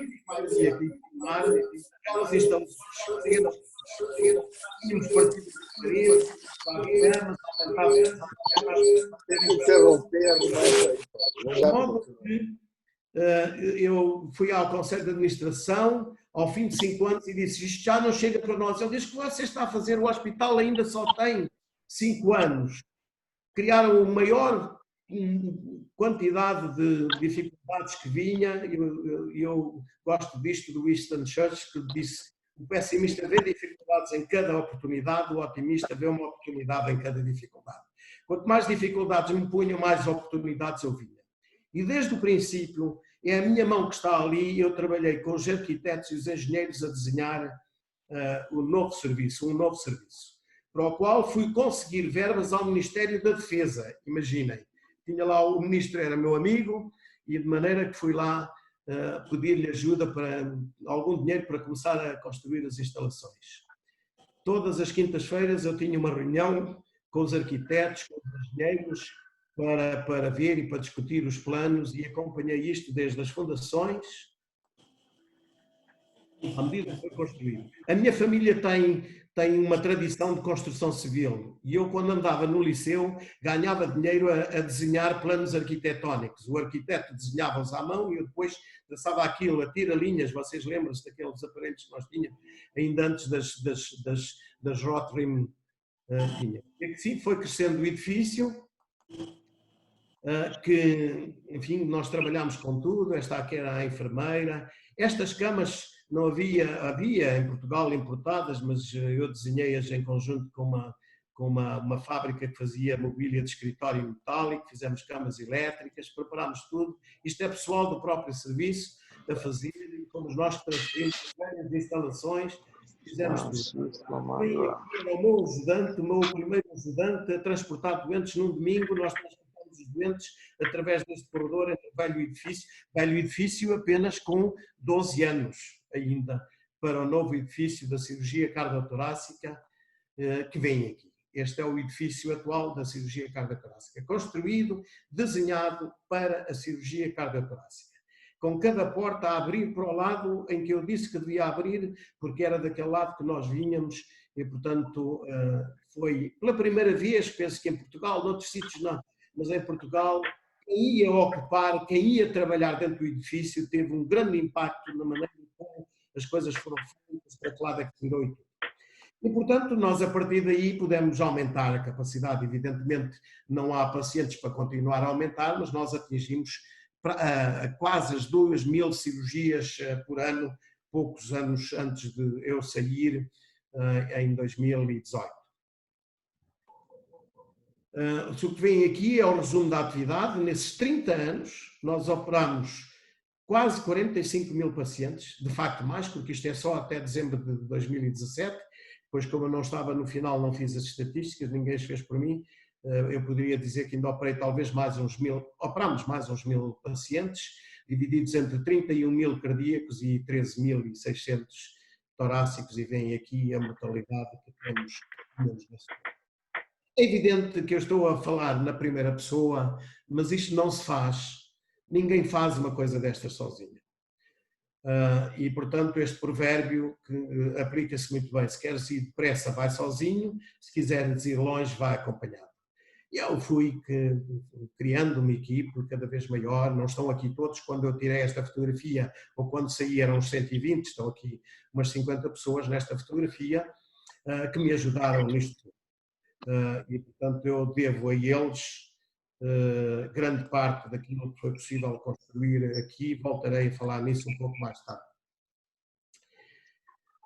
aquelas instalações pequenas, tínhamos partido de paredes, camas, eu fui ao Conselho de Administração ao fim de 5 anos e disse: isto já não chega para nós. Ele disse que você está a fazer, o hospital ainda só tem 5 anos. Criaram a maior quantidade de dificuldades que vinha. Eu gosto disto do Winston Churchill, que disse: o pessimista vê dificuldades em cada oportunidade, o otimista vê uma oportunidade em cada dificuldade. Quanto mais dificuldades me punham, mais oportunidades eu vinha. E desde o princípio, é a minha mão que está ali, eu trabalhei com os arquitetos e os engenheiros a desenhar um novo serviço, para o qual fui conseguir verbas ao Ministério da Defesa. Imaginem, tinha lá o ministro, era meu amigo, e de maneira que fui lá pedir-lhe ajuda para algum dinheiro para começar a construir as instalações. Todas as quintas-feiras eu tinha uma reunião com os arquitetos, com os engenheiros, para ver e para discutir os planos, e acompanhei isto desde as fundações à medida que foi construído. A minha família tem uma tradição de construção civil, e eu, quando andava no liceu, ganhava dinheiro a desenhar planos arquitetónicos. O arquiteto desenhava-os à mão e eu depois traçava aquilo a tira-linhas. Vocês lembram-se daqueles aparelhos que nós tínhamos ainda antes das Rotring? E assim foi crescendo o edifício, que, enfim, nós trabalhámos com tudo. Esta aqui era a enfermeira. Estas camas não havia em Portugal importadas, mas eu desenhei-as em conjunto com uma fábrica que fazia mobília de escritório metálico, fizemos camas elétricas, preparámos tudo. Isto é pessoal do próprio serviço a fazer, e fomos nós que transferimos várias instalações, fizemos tudo. Era o meu ajudante, o meu primeiro ajudante, a transportar doentes num domingo. Nós transportamos os doentes através deste corredor entre o velho edifício apenas com 12 anos ainda, para o novo edifício da cirurgia cardiotorácica que vem aqui. Este é o edifício atual da cirurgia cardiotorácica, construído, desenhado para a cirurgia cardiotorácica, com cada porta a abrir para o lado em que eu disse que devia abrir, porque era daquele lado que nós vínhamos, e portanto foi pela primeira vez, penso que em Portugal, noutros sítios não, mas em Portugal, quem ia ocupar, quem ia trabalhar dentro do edifício teve um grande impacto na maneira como as coisas foram feitas, para que lado é que virou e tudo. E, portanto, nós a partir daí pudemos aumentar a capacidade. Evidentemente não há pacientes para continuar a aumentar, mas nós atingimos quase as 2.000 cirurgias por ano, poucos anos antes de eu sair, em 2018. O que vem aqui é o resumo da atividade. Nesses 30 anos, nós operamos quase 45.000 pacientes, de facto mais, porque isto é só até dezembro de 2017, depois, como eu não estava no final, não fiz as estatísticas, ninguém as fez por mim. Eu poderia dizer que ainda operei talvez mais uns 1.000, operamos mais uns 1.000 pacientes, divididos entre 31.000 cardíacos e 13.600 torácicos, e vem aqui a mortalidade que temos nesse. É evidente que eu estou a falar na primeira pessoa, mas isto não se faz. Ninguém faz uma coisa destas sozinha. E, portanto, este provérbio que aplica-se muito bem. Se queres ir depressa, vai sozinho. Se quiseres ir longe, vai acompanhado. E eu fui criando uma equipe cada vez maior. Não estão aqui todos. Quando eu tirei esta fotografia, ou quando saí, eram uns 120. Estão aqui umas 50 pessoas nesta fotografia que me ajudaram nisto tudo. E, portanto, eu devo a eles grande parte daquilo que foi possível construir aqui. Voltarei a falar nisso um pouco mais tarde.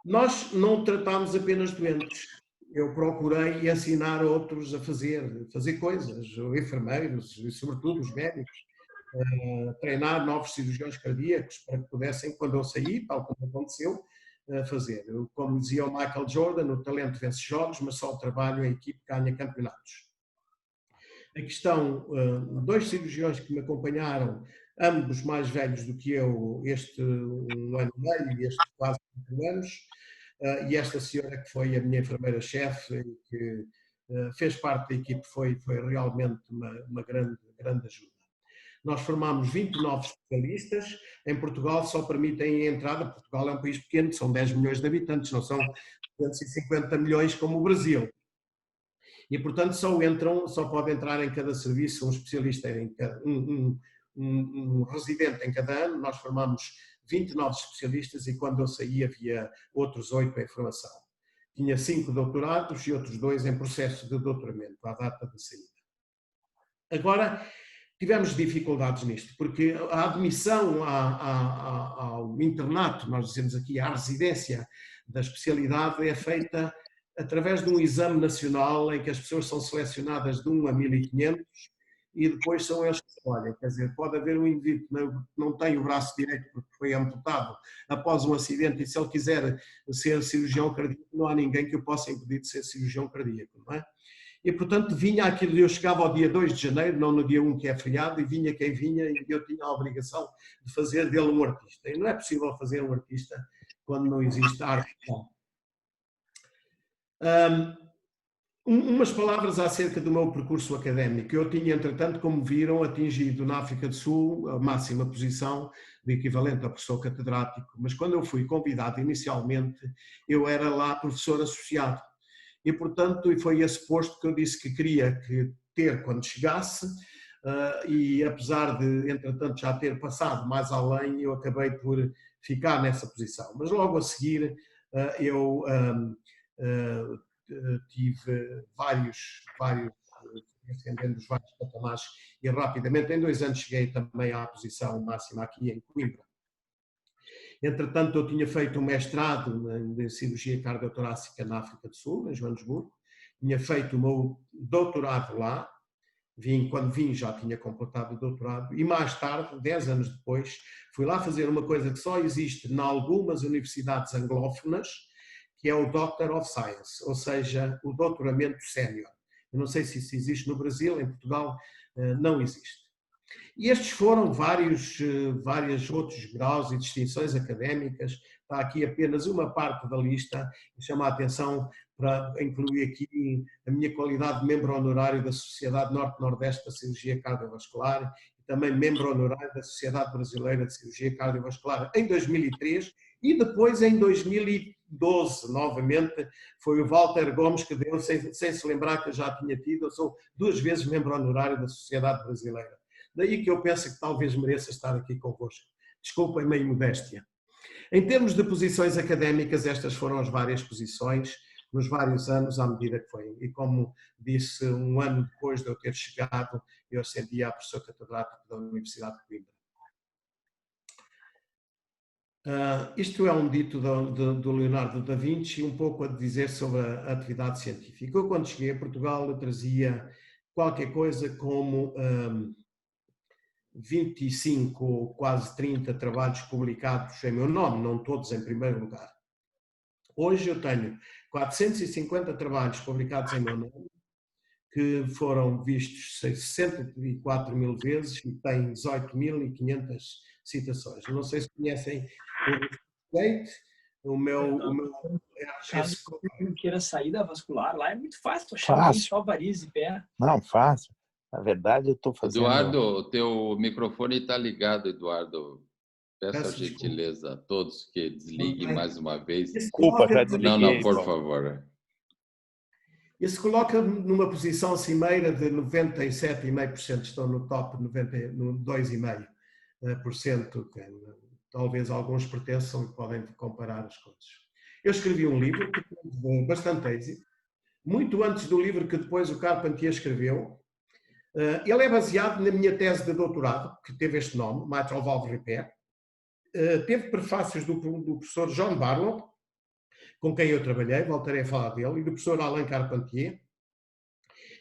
Nós não tratámos apenas doentes. Eu procurei ensinar outros a fazer coisas, enfermeiros e, sobretudo, os médicos, treinar novos cirurgiões cardíacos para que pudessem, quando eu saí, tal como aconteceu, fazer. Como dizia o Michael Jordan, o talento vence jogos, mas só o trabalho e a equipe ganha campeonatos. Aqui estão 2 cirurgiões que me acompanharam, ambos mais velhos do que eu, este 1 ano e meio e este quase 4 anos, e esta senhora que foi a minha enfermeira-chefe, que fez parte da equipe, foi realmente uma grande ajuda. nós formámos 29 especialistas. Em Portugal só permitem a entrada, Portugal é um país pequeno, são 10 milhões de habitantes, não são 250 milhões como o Brasil. E, portanto, só pode entrar em cada serviço um especialista, um residente em cada ano. Nós formamos 29 especialistas e quando eu saí havia outros 8 em formação. Tinha 5 doutorados e outros 2 em processo de doutoramento, à data de saída. Agora, tivemos dificuldades nisto, porque a admissão ao internato, nós dizemos aqui, à residência da especialidade, é feita através de um exame nacional em que as pessoas são selecionadas de 1 a 1500 e depois são eles que escolhem. Quer dizer, pode haver um indivíduo que não tem o braço direito porque foi amputado após um acidente e se ele quiser ser cirurgião cardíaco, não há ninguém que o possa impedir de ser cirurgião cardíaco, não é? E, portanto, vinha aquilo, eu chegava ao dia 2 de janeiro, não no dia 1 que é feriado, e vinha quem vinha e eu tinha a obrigação de fazer dele um artista. E não é possível fazer um artista quando não existe arte. Umas palavras acerca do meu percurso académico. Eu tinha, entretanto, como viram, atingido na África do Sul a máxima posição de equivalente a professor catedrático, mas quando eu fui convidado inicialmente, eu era lá professor associado. E, portanto, foi esse posto que eu disse que queria ter quando chegasse, e apesar de, entretanto, já ter passado mais além, eu acabei por ficar nessa posição. Mas logo a seguir eu tive ascendendo os vários patamares e rapidamente, em 2 anos, cheguei também à posição máxima aqui em Coimbra. Entretanto, eu tinha feito um mestrado em cirurgia cardiotorácica na África do Sul, em Joanesburgo. Tinha feito o meu doutorado lá. Quando vim já tinha completado o doutorado. E mais tarde, 10 anos depois, fui lá fazer uma coisa que só existe em algumas universidades anglófonas, que é o Doctor of Science, ou seja, o doutoramento sénior. Eu não sei se isso existe no Brasil, em Portugal não existe. E estes foram vários outros graus e distinções académicas. Está aqui apenas uma parte da lista. Chama a atenção para incluir aqui a minha qualidade de membro honorário da Sociedade Norte-Nordeste da Cirurgia Cardiovascular e também membro honorário da Sociedade Brasileira de Cirurgia Cardiovascular em 2003 e depois em 2012, novamente, foi o Walter Gomes que deu, sem se lembrar que eu já tinha tido. Eu sou 2 vezes membro honorário da Sociedade Brasileira. Daí que eu penso que talvez mereça estar aqui convosco. Desculpem meio modéstia. Em termos de posições académicas, estas foram as várias posições, nos vários anos, à medida que foi. E como disse, 1 ano depois de eu ter chegado, eu ascendi a professor catedrático da Universidade de Coimbra. Isto é um dito do Leonardo da Vinci, um pouco a dizer sobre a atividade científica. Eu, quando cheguei a Portugal, eu trazia qualquer coisa como 25 ou quase 30 trabalhos publicados em meu nome, não todos em primeiro lugar. Hoje eu tenho 450 trabalhos publicados em meu nome, que foram vistos 64 mil vezes e têm 18.500 citações. Não sei se conhecem o meu queira sair da vascular, lá é muito fácil, achar só varize e pé. Não, fácil. Na verdade, eu estou fazendo... Eduardo, o teu microfone está ligado, Eduardo. Peço a gentileza a todos que desliguem mais uma vez. Desculpa, já desliguei. Não, por favor. Isso coloca numa posição cimeira de 97,5%, estão no top 2,5%, talvez alguns pertençam e podem comparar as coisas. Eu escrevi um livro que teve bastante êxito, muito antes do livro que depois o Carpentier escreveu. Ele é baseado na minha tese de doutorado, que teve este nome, Mitral Valve Repair. Teve prefácios do professor John Barlow, com quem eu trabalhei, voltarei a falar dele, e do professor Alain Carpentier,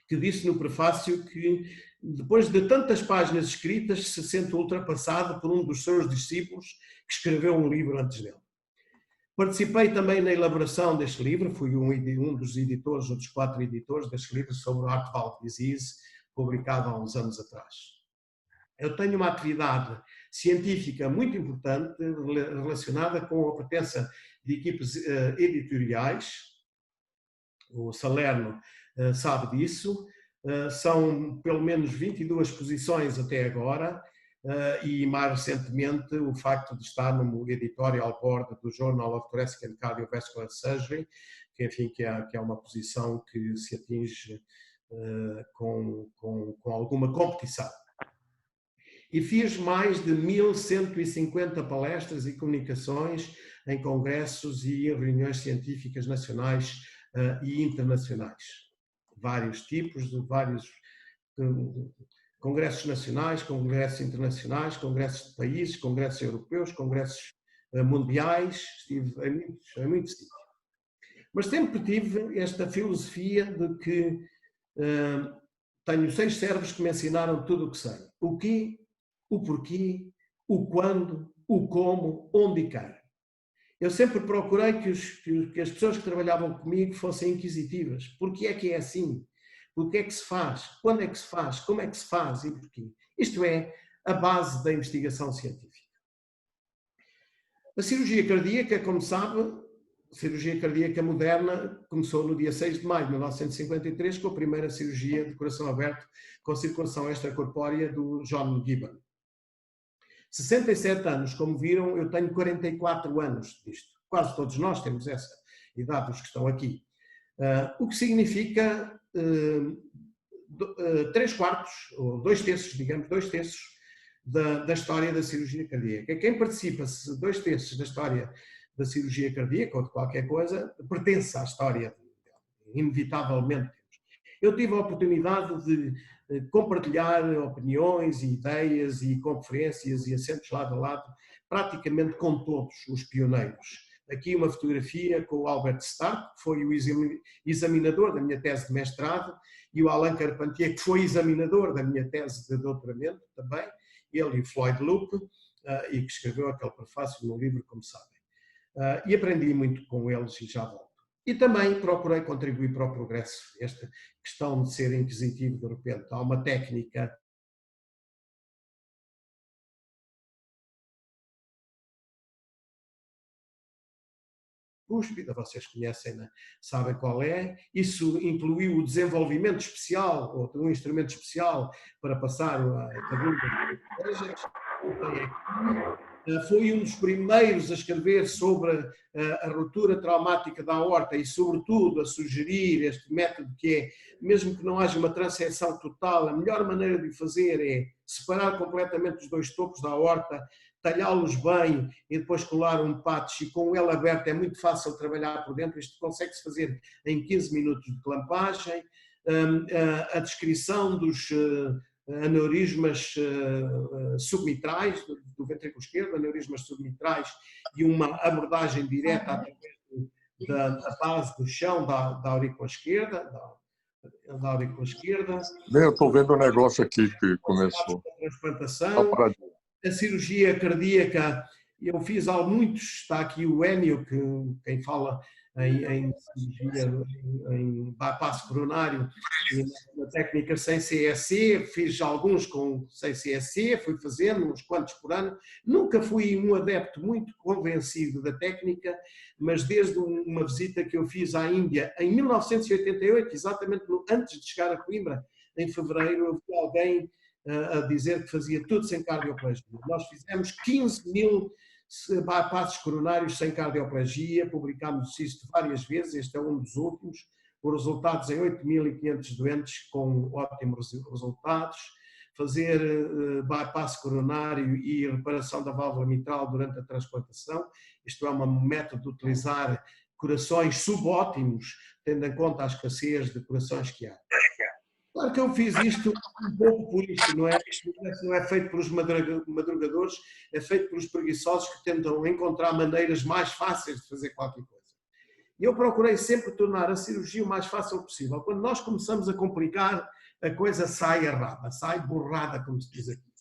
que disse no prefácio que, depois de tantas páginas escritas, se sente ultrapassado por um dos seus discípulos que escreveu um livro antes dele. Participei também na elaboração deste livro, fui um dos editores, um dos 4 editores deste livro sobre o Heart Valve Disease, publicado há uns anos atrás. Eu tenho uma atividade científica muito importante relacionada com a pertença de equipes editoriais. O Salerno sabe disso. São pelo menos 22 posições até agora e mais recentemente o facto de estar no editorial board do Journal of Thoracic and Cardiovascular Surgery, que, enfim, que é uma posição que se atinge com alguma competição. E fiz mais de 1.150 palestras e comunicações em congressos e em reuniões científicas nacionais e internacionais. Vários tipos, de vários congressos nacionais, congressos internacionais, congressos de países, congressos europeus, congressos mundiais, estive em muitos sítios. Mas sempre tive esta filosofia de que tenho 6 cérebros que me ensinaram tudo o que sei. O que, o porquê, o quando, o como, onde e quem. Eu sempre procurei que as pessoas que trabalhavam comigo fossem inquisitivas. Porquê é que é assim? Porquê é que se faz? Quando é que se faz? Como é que se faz e porquê? Isto é a base da investigação científica. A cirurgia cardíaca, como sabe, a cirurgia cardíaca moderna começou no dia 6 de maio de 1953 com a primeira cirurgia de coração aberto com circulação extracorpórea do John Gibbon. 67 anos, como viram, eu tenho 44 anos disto. Quase todos nós temos essa idade, os que estão aqui. O que significa 3/4, ou 2/3, digamos, 2/3 da história da cirurgia cardíaca. Quem participa, 2/3 da história da cirurgia cardíaca, ou de qualquer coisa, pertence à história, inevitavelmente. Eu tive a oportunidade de compartilhar opiniões, ideias e conferências e assentos lado a lado, praticamente com todos os pioneiros. Aqui uma fotografia com o Albert Stark, que foi o examinador da minha tese de mestrado, e o Alain Carpentier, que foi examinador da minha tese de doutoramento também, ele e o Floyd Loop, e que escreveu aquele prefácio no livro, como sabem. E aprendi muito com eles e já volto. E também procurei contribuir para o progresso, esta questão de ser inquisitivo de repente. Há uma técnica cúspide, vocês conhecem, né? Sabem qual é. Isso incluiu o desenvolvimento especial, ou de um instrumento especial para passar a cabine das igrejas. Foi um dos primeiros a escrever sobre a ruptura traumática da aorta e, sobretudo, a sugerir este método que é, mesmo que não haja uma transecção total, a melhor maneira de o fazer é separar completamente os 2 topos da aorta, talhá-los bem e depois colar um patch, e com ele aberto é muito fácil trabalhar por dentro. Isto consegue-se fazer em 15 minutos de clampagem. A descrição dos aneurismas submitrais do ventrículo esquerdo, aneurismas submitrais, e uma abordagem direta através da base do chão da aurícula esquerda. Da aurícula esquerda. Eu estou vendo um negócio aqui que começou. Transplantação. A cirurgia cardíaca, eu fiz muitos, está aqui o Enio, quem fala em cirurgia, em bypass coronário, na técnica sem CSC, fiz alguns sem CSC, fui fazendo uns quantos por ano. Nunca fui um adepto muito convencido da técnica, mas desde uma visita que eu fiz à Índia em 1988, exatamente antes de chegar a Coimbra, em fevereiro, eu vi alguém a dizer que fazia tudo sem cardioplegia. Nós fizemos 15.000 bypasses coronários sem cardioplegia, publicámos isto várias vezes, este é um dos últimos, com resultados em 8.500 doentes com ótimos resultados. Fazer bypass coronário e reparação da válvula mitral durante a transplantação, isto é um método de utilizar corações subótimos, tendo em conta a escassez de corações que há. Claro que eu fiz isto um pouco por isto, não é? Isto não é feito pelos madrugadores, é feito pelos preguiçosos que tentam encontrar maneiras mais fáceis de fazer qualquer coisa. E eu procurei sempre tornar a cirurgia o mais fácil possível. Quando nós começamos a complicar, a coisa sai errada, sai borrada, como se diz aqui.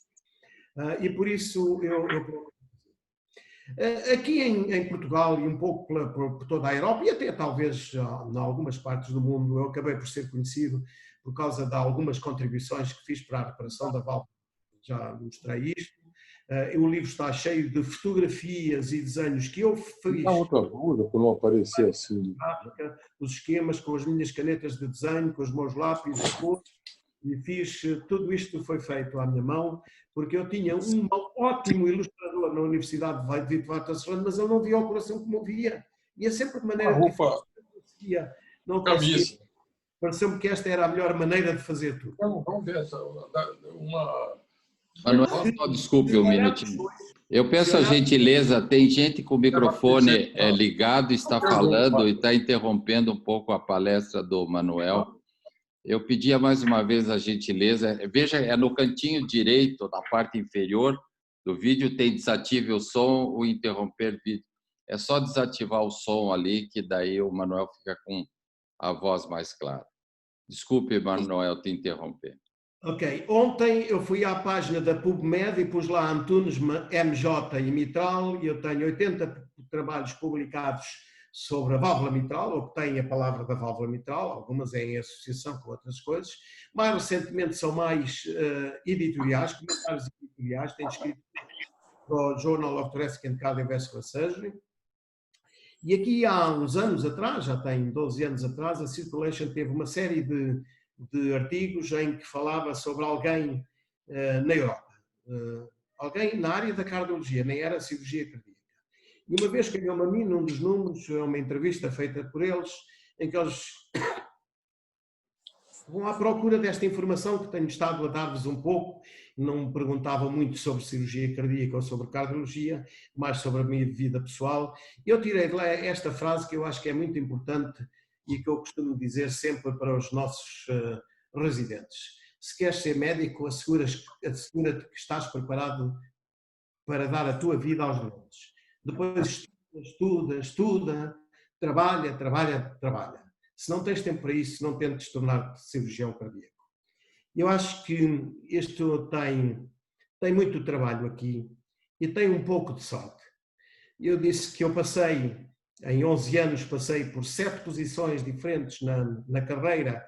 E por isso eu aqui em Portugal e um pouco por toda a Europa, e até talvez em algumas partes do mundo, eu acabei por ser conhecido por causa de algumas contribuições que fiz para a reparação da válvula. Já mostrei isto. O livro está cheio de fotografias e desenhos que eu fiz. Não há outra dúvida por não aparecer assim. Os esquemas com as minhas canetas de desenho, com os meus lápis, E fiz, tudo isto foi feito à minha mão, porque eu tinha um ótimo ilustrador na Universidade de Vitor Varta Serrano, mas ele não via o coração como eu via. Ia sempre de maneira difícil, não conseguia. Pareceu-me que esta era a melhor maneira de fazer tudo. Vamos ver uma... Manuel, desculpe um minutinho. Eu peço a gentileza, tem gente com o microfone ligado, está falando e está interrompendo um pouco a palestra do Manuel. Eu pedia mais uma vez a gentileza, veja, é no cantinho direito, na parte inferior do vídeo, tem desative o som, o interromper vídeo. É só desativar o som ali, que daí o Manuel fica com a voz mais clara. Desculpe, Manuel, te interromper. Ok, ontem eu fui à página da PubMed e pus lá Antunes, MJ e mitral, e eu tenho 80 trabalhos publicados sobre a válvula mitral, ou que têm a palavra da válvula mitral, algumas em associação com outras coisas. Mais recentemente são mais editoriais, comentários editoriais, tenho escrito para o Journal of Thoracic and Cardiovascular Surgery. E aqui há uns anos atrás, já tem 12 anos atrás, a Circulation teve uma série de artigos em que falava sobre alguém na Europa. Alguém na área da cardiologia, nem era cirurgia cardíaca. E uma vez calhou-me a mim, num dos números, uma entrevista feita por eles, em que eles vão à procura desta informação que tenho estado a dar-vos um pouco. Não me perguntavam muito sobre cirurgia cardíaca ou sobre cardiologia, mais sobre a minha vida pessoal. Eu tirei de lá esta frase que eu acho que é muito importante e que eu costumo dizer sempre para os nossos residentes. Se queres ser médico, assegura-te que estás preparado para dar a tua vida aos doentes. Depois estuda, trabalha. Se não tens tempo para isso, não tentes tornar-te cirurgião cardíaco. Eu acho que isto tem muito trabalho aqui e tem um pouco de sorte. Eu disse que eu passei, em 11 anos, passei por 7 posições diferentes na carreira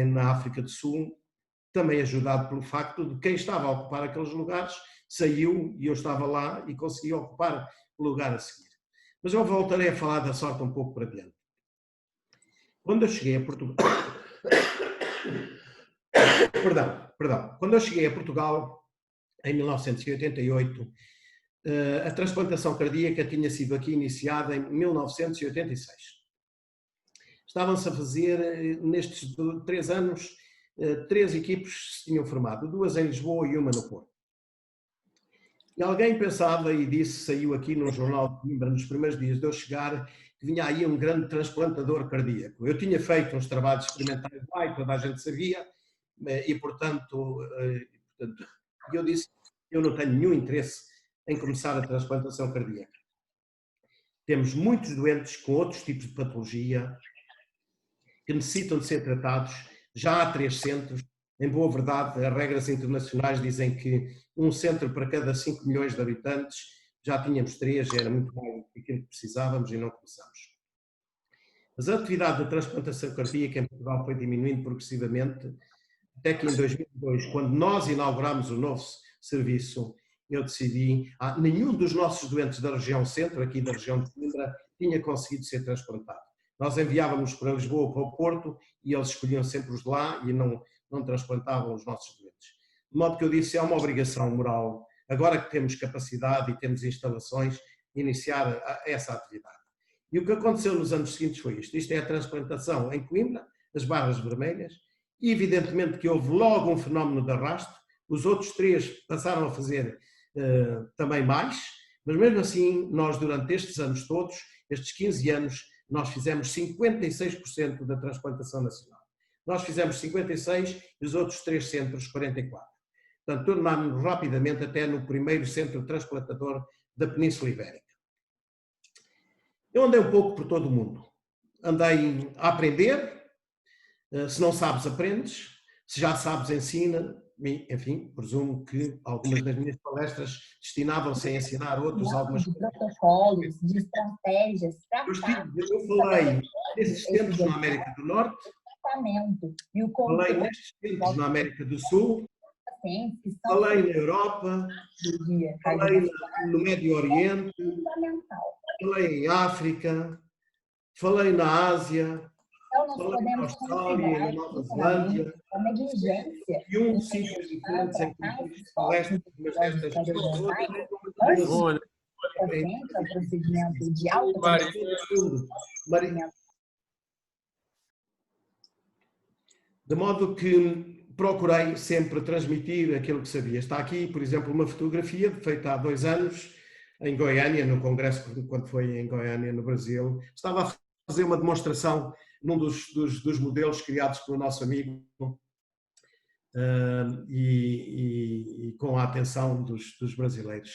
na África do Sul, também ajudado pelo facto de quem estava a ocupar aqueles lugares saiu e eu estava lá e consegui ocupar o lugar a seguir. Mas eu voltarei a falar da sorte um pouco para diante. Quando eu cheguei a Portugal... Quando eu cheguei a Portugal, em 1988, a transplantação cardíaca tinha sido aqui iniciada em 1986. Estavam-se a fazer, nestes 3 anos, 3 equipes se tinham formado, 2 em Lisboa e 1 no Porto. E alguém pensava e disse, saiu aqui num jornal de Coimbra nos primeiros dias de eu chegar, que vinha aí um grande transplantador cardíaco. Eu tinha feito uns trabalhos experimentais lá e toda a gente sabia, e portanto eu disse, eu não tenho nenhum interesse em começar a transplantação cardíaca. Temos muitos doentes com outros tipos de patologia que necessitam de ser tratados. Já há 3 centros. Em boa verdade, as regras internacionais dizem que um centro para cada 5 milhões de habitantes, já tínhamos 3, era muito mais do que aquilo que precisávamos e não começamos. Mas a atividade de transplantação cardíaca em Portugal foi diminuindo progressivamente, até que em 2002, quando nós inaugurámos o novo serviço, eu decidi, nenhum dos nossos doentes da região centro, aqui da região de Coimbra, tinha conseguido ser transplantado. Nós enviávamos para Lisboa, para o Porto, e eles escolhiam sempre os de lá e não transplantavam os nossos doentes. De modo que eu disse, é uma obrigação moral, agora que temos capacidade e temos instalações, iniciar essa atividade. E o que aconteceu nos anos seguintes foi isto. Isto é a transplantação em Coimbra, as barras vermelhas, e evidentemente que houve logo um fenómeno de arrasto, os outros 3 passaram a fazer também mais, mas mesmo assim, nós durante estes anos todos, estes 15 anos, nós fizemos 56% da transplantação nacional. Nós fizemos 56 e os outros 3 centros 44. Portanto, tornámos-nos rapidamente até no primeiro centro transplantador da Península Ibérica. Eu andei um pouco por todo o mundo. Andei a aprender, se não sabes, aprendes, se já sabes, ensina, enfim, presumo que algumas das minhas palestras destinavam-se a ensinar outros algumas coisas. De protocolos, de estratégias. Eu falei nesses centros na América do Norte, falei nestes centros na América do Sul, falei na Europa, falei no Médio Oriente, falei em África, falei na Ásia, Então, nós podemos Austrália, na Nova Zelândia, a negligência e um dos sítios diferentes em que fiz palestras, mas estas Rony, o procedimento de alta de modo que procurei sempre transmitir aquilo que sabia. Está aqui, por exemplo, uma fotografia feita há 2 anos em Goiânia, no congresso, quando foi em Goiânia, no Brasil. Estava a fazer uma demonstração num dos modelos criados pelo nosso amigo e com a atenção dos brasileiros.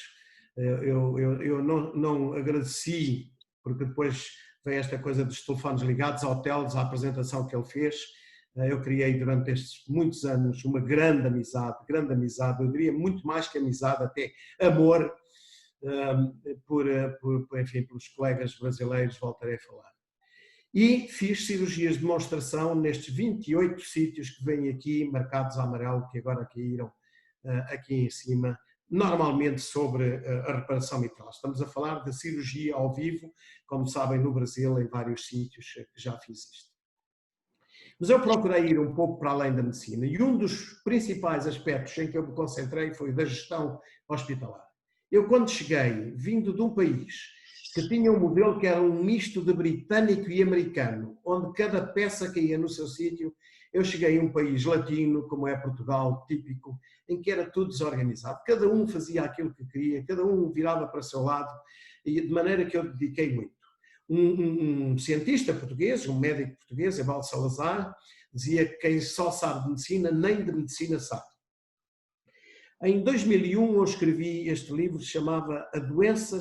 Eu não agradeci, porque depois vem esta coisa dos telefones ligados, hotéis, a apresentação que ele fez. Eu criei durante estes muitos anos uma grande amizade, eu diria muito mais que amizade, até amor, enfim, pelos colegas brasileiros, voltarei a falar. E fiz cirurgias de demonstração nestes 28 sítios que vêm aqui, marcados a amarelo, que agora caíram aqui em cima, normalmente sobre a reparação mitral. Estamos a falar de cirurgia ao vivo, como sabem, no Brasil, em vários sítios que já fiz isto. Mas eu procurei ir um pouco para além da medicina e um dos principais aspectos em que eu me concentrei foi da gestão hospitalar. Eu, quando cheguei, vindo de um país que tinha um modelo que era um misto de britânico e americano, onde cada peça caía no seu sítio, eu cheguei a um país latino, como é Portugal, típico, em que era tudo desorganizado. Cada um fazia aquilo que queria, cada um virava para o seu lado, e de maneira que eu dediquei muito. Um cientista português, um médico português, Evaldo Salazar, dizia que quem só sabe de medicina, nem de medicina sabe. Em 2001 eu escrevi este livro chamado A Doença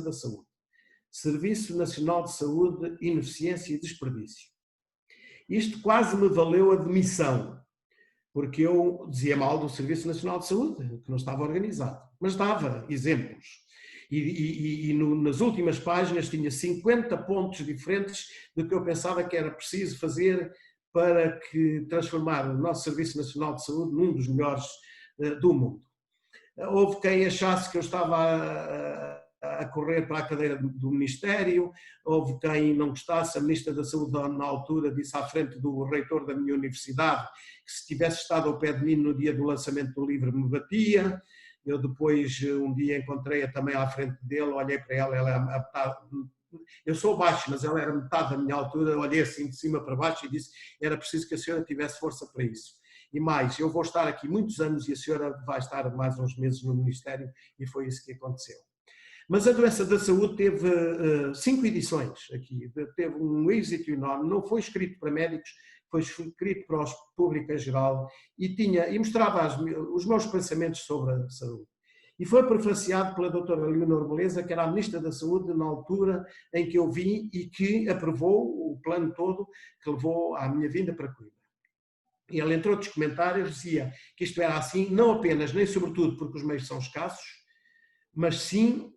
da Saúde. Serviço Nacional de Saúde, Ineficiência e Desperdício. Isto quase me valeu a demissão, porque eu dizia mal do Serviço Nacional de Saúde, que não estava organizado, mas dava exemplos. Nas últimas páginas tinha 50 pontos diferentes do que eu pensava que era preciso fazer para transformar o nosso Serviço Nacional de Saúde num dos melhores do mundo. Houve quem achasse que eu estava a correr para a cadeira do Ministério, houve quem não gostasse. A Ministra da Saúde, na altura, disse à frente do reitor da minha universidade que se tivesse estado ao pé de mim no dia do lançamento do livro me batia. Eu depois, um dia, encontrei-a também à frente dele, olhei para ela, ela era metade, eu sou baixo, mas ela era metade da minha altura, olhei assim de cima para baixo e disse que era preciso que a senhora tivesse força para isso. E mais, eu vou estar aqui muitos anos e a senhora vai estar mais uns meses no Ministério, e foi isso que aconteceu. Mas a Doença da Saúde teve 5 edições aqui, teve um êxito enorme, não foi escrito para médicos, foi escrito para o público em geral e mostrava os meus pensamentos sobre a saúde. E foi prefaciado pela doutora Leonor Beleza, que era a Ministra da Saúde na altura em que eu vim e que aprovou o plano todo que levou à minha vinda para Coimbra. E ele, entre outros comentários, dizia que isto era assim, não apenas, nem sobretudo porque os meios são escassos, mas sim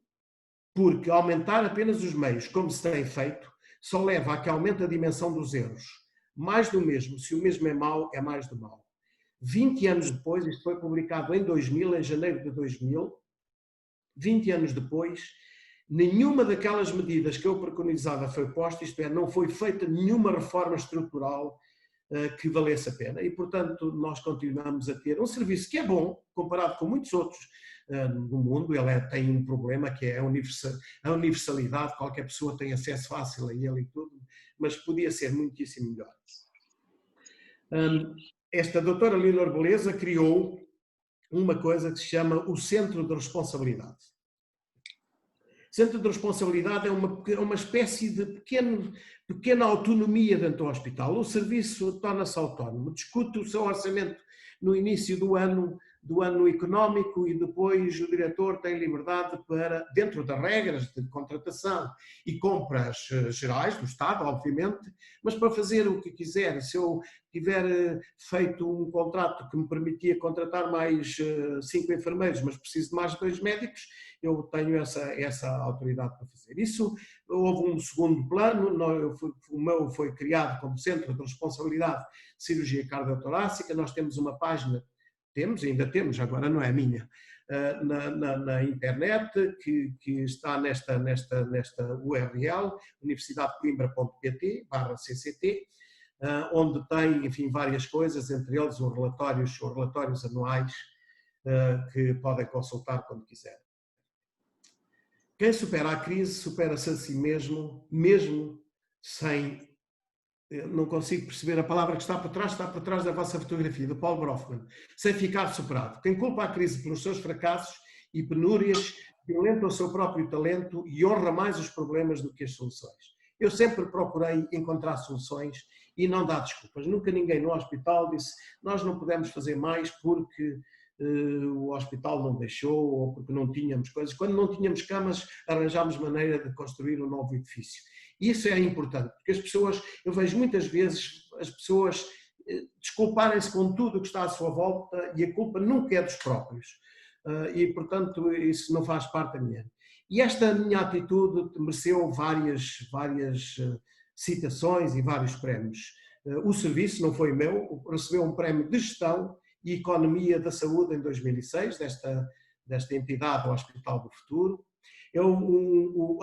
porque aumentar apenas os meios, como se tem feito, só leva a que aumente a dimensão dos erros. Mais do mesmo, se o mesmo é mau, é mais do mau. 20 anos depois, isto foi publicado em 2000, em janeiro de 2000, 20 anos depois, nenhuma daquelas medidas que eu preconizava foi posta, isto é, não foi feita nenhuma reforma estrutural que valesse a pena. E, portanto, nós continuamos a ter um serviço que é bom, comparado com muitos outros no mundo. Ele tem um problema que é a universalidade, qualquer pessoa tem acesso fácil a ele e tudo, mas podia ser muitíssimo melhor. Esta doutora Leonor Beleza criou uma coisa que se chama o Centro de Responsabilidade. O Centro de Responsabilidade é uma espécie de pequena autonomia dentro do hospital. O serviço torna-se autónomo, discute o seu orçamento no início do ano económico e depois o diretor tem liberdade para, dentro das regras de contratação e compras gerais do Estado, obviamente, mas para fazer o que quiser. Se eu tiver feito um contrato que me permitia contratar mais 5 enfermeiros, mas preciso de mais 2 médicos, eu tenho essa autoridade para fazer. Isso, houve um segundo plano, o meu foi criado como Centro de Responsabilidade de Cirurgia Cardiotorácica. Nós temos uma página temos, ainda temos, agora não é minha, na internet, que está nesta URL, universidadecoimbra.pt/CCT, onde tem, enfim, várias coisas, entre eles os relatórios anuais, que podem consultar quando quiserem. Quem supera a crise supera-se a si mesmo, mesmo sem... Não consigo perceber a palavra que está por trás da vossa fotografia, do Paul Brofman. Sem ficar superado. Quem culpa a crise pelos seus fracassos e penúrias, violenta o seu próprio talento e honra mais os problemas do que as soluções. Eu sempre procurei encontrar soluções e não dar desculpas. Nunca ninguém no hospital disse nós não podemos fazer mais porque o hospital não deixou ou porque não tínhamos coisas. Quando não tínhamos camas, arranjámos maneira de construir um novo edifício. Isso é importante, porque as pessoas, eu vejo muitas vezes as pessoas desculparem-se com tudo o que está à sua volta e a culpa nunca é dos próprios. E, portanto, isso não faz parte da minha. E esta minha atitude mereceu várias citações e vários prémios. O serviço não foi meu, recebeu um prémio de gestão e economia da saúde em 2006, desta entidade, o Hospital do Futuro.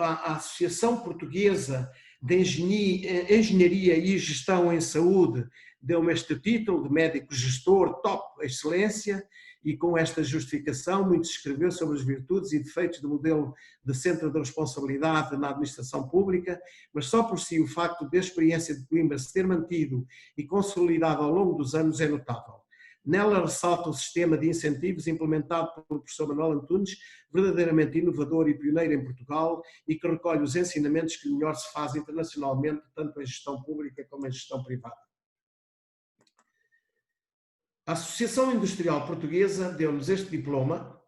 A Associação Portuguesa de Engenharia e Gestão em Saúde deu-me este título de médico gestor top excelência, e com esta justificação muito se escreveu sobre as virtudes e defeitos do modelo de centro de responsabilidade na administração pública, mas só por si o facto da experiência de Coimbra se ter mantido e consolidado ao longo dos anos é notável. Nela ressalta o sistema de incentivos implementado pelo professor Manuel Antunes, verdadeiramente inovador e pioneiro em Portugal e que recolhe os ensinamentos que melhor se faz internacionalmente, tanto em gestão pública como em gestão privada. A Associação Industrial Portuguesa deu-nos este diploma,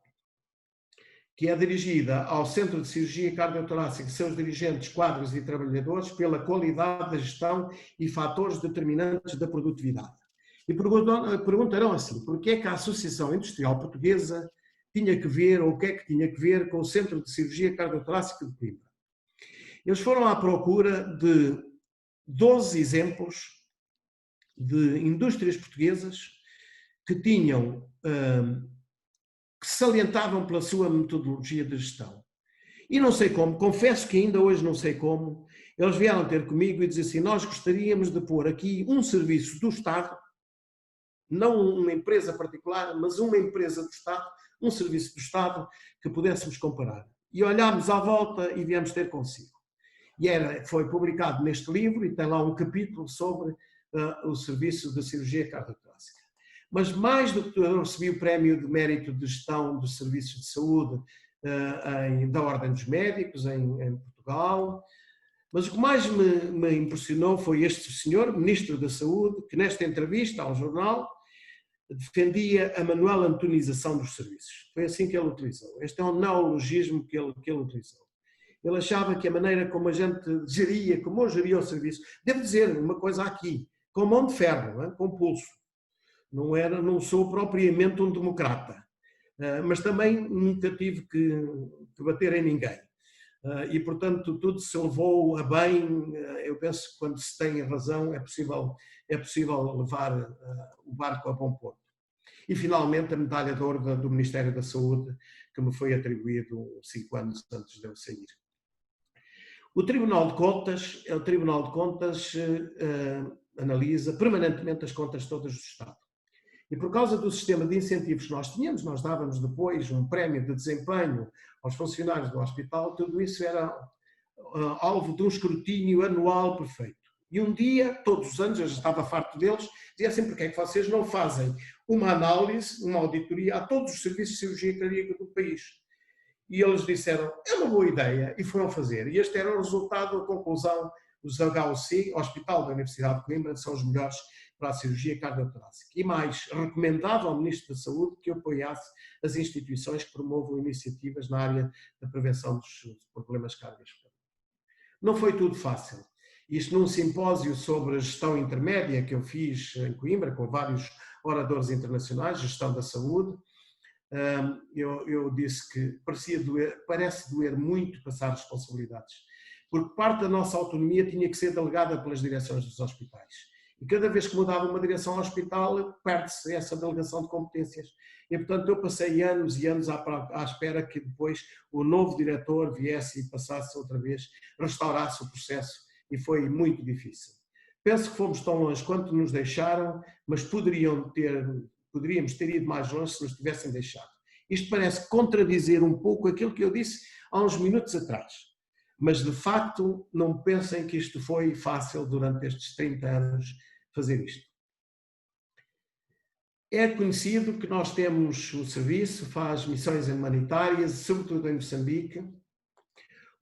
que é dirigida ao Centro de Cirurgia Cardiotorácica e seus dirigentes, quadros e trabalhadores pela qualidade da gestão e fatores determinantes da produtividade. E perguntarão assim, porquê é que a Associação Industrial Portuguesa tinha que ver, ou o que é que tinha que ver com o Centro de Cirurgia Cardiotorácica de Coimbra? Eles foram à procura de 12 exemplos de indústrias portuguesas que que salientavam pela sua metodologia de gestão. E não sei como, confesso que ainda hoje não sei como, eles vieram ter comigo e dizer assim, nós gostaríamos de pôr aqui um serviço do Estado, não uma empresa particular, mas uma empresa do Estado, um serviço do Estado que pudéssemos comparar. E olhámos à volta e viemos ter consigo. E foi publicado neste livro e tem lá um capítulo sobre o serviço de cirurgia cardiotorácica. Mas mais do que eu recebi o prémio de mérito de gestão dos serviços de saúde da Ordem dos Médicos em Portugal, mas o que mais me impressionou foi este senhor, Ministro da Saúde, que nesta entrevista ao jornal defendia a manual antonização dos serviços. Foi assim que ele utilizou. Este é um neologismo que ele utilizou. Ele achava que a maneira como a gente geria, como eu geria o serviço, devo dizer uma coisa aqui, com mão de ferro, não é? Com pulso. Não sou propriamente um democrata, mas também nunca tive que bater em ninguém. E, portanto, tudo se levou a bem. Eu penso que quando se tem razão é possível levar o barco a bom porto. E, finalmente, a medalha de ouro do Ministério da Saúde, que me foi atribuído 5 anos antes de eu sair. O Tribunal de Contas analisa permanentemente as contas todas do Estado. E por causa do sistema de incentivos que nós tínhamos, nós dávamos depois um prémio de desempenho aos funcionários do hospital, tudo isso era alvo de um escrutínio anual perfeito. E um dia, todos os anos, eu já estava farto deles, dizia assim, porque é que vocês não fazem uma análise, uma auditoria a todos os serviços de cirurgia cardíaca do país? E eles disseram, é uma boa ideia, e foram fazer. E este era o resultado, a conclusão dos HUC, Hospital da Universidade de Coimbra, são os melhores para a cirurgia cardiotorácica. E mais, recomendava ao Ministro da Saúde que apoiasse as instituições que promovam iniciativas na área da prevenção dos problemas cardíacos. Não foi tudo fácil. Isto num simpósio sobre a gestão intermédia que eu fiz em Coimbra, com vários oradores internacionais, gestão da saúde, eu disse que parece doer muito passar responsabilidades, porque parte da nossa autonomia tinha que ser delegada pelas direções dos hospitais. E cada vez que mudava uma direção ao hospital, perde-se essa delegação de competências. E, portanto, eu passei anos e anos à espera que depois o novo diretor viesse e passasse outra vez, restaurasse o processo, e foi muito difícil. Penso que fomos tão longe quanto nos deixaram, mas poderíamos ter ido mais longe se nos tivessem deixado. Isto parece contradizer um pouco aquilo que eu disse há uns minutos atrás, mas de facto não pensem que isto foi fácil durante estes 30 anos fazer isto. É conhecido que nós temos o serviço, faz missões humanitárias, sobretudo em Moçambique,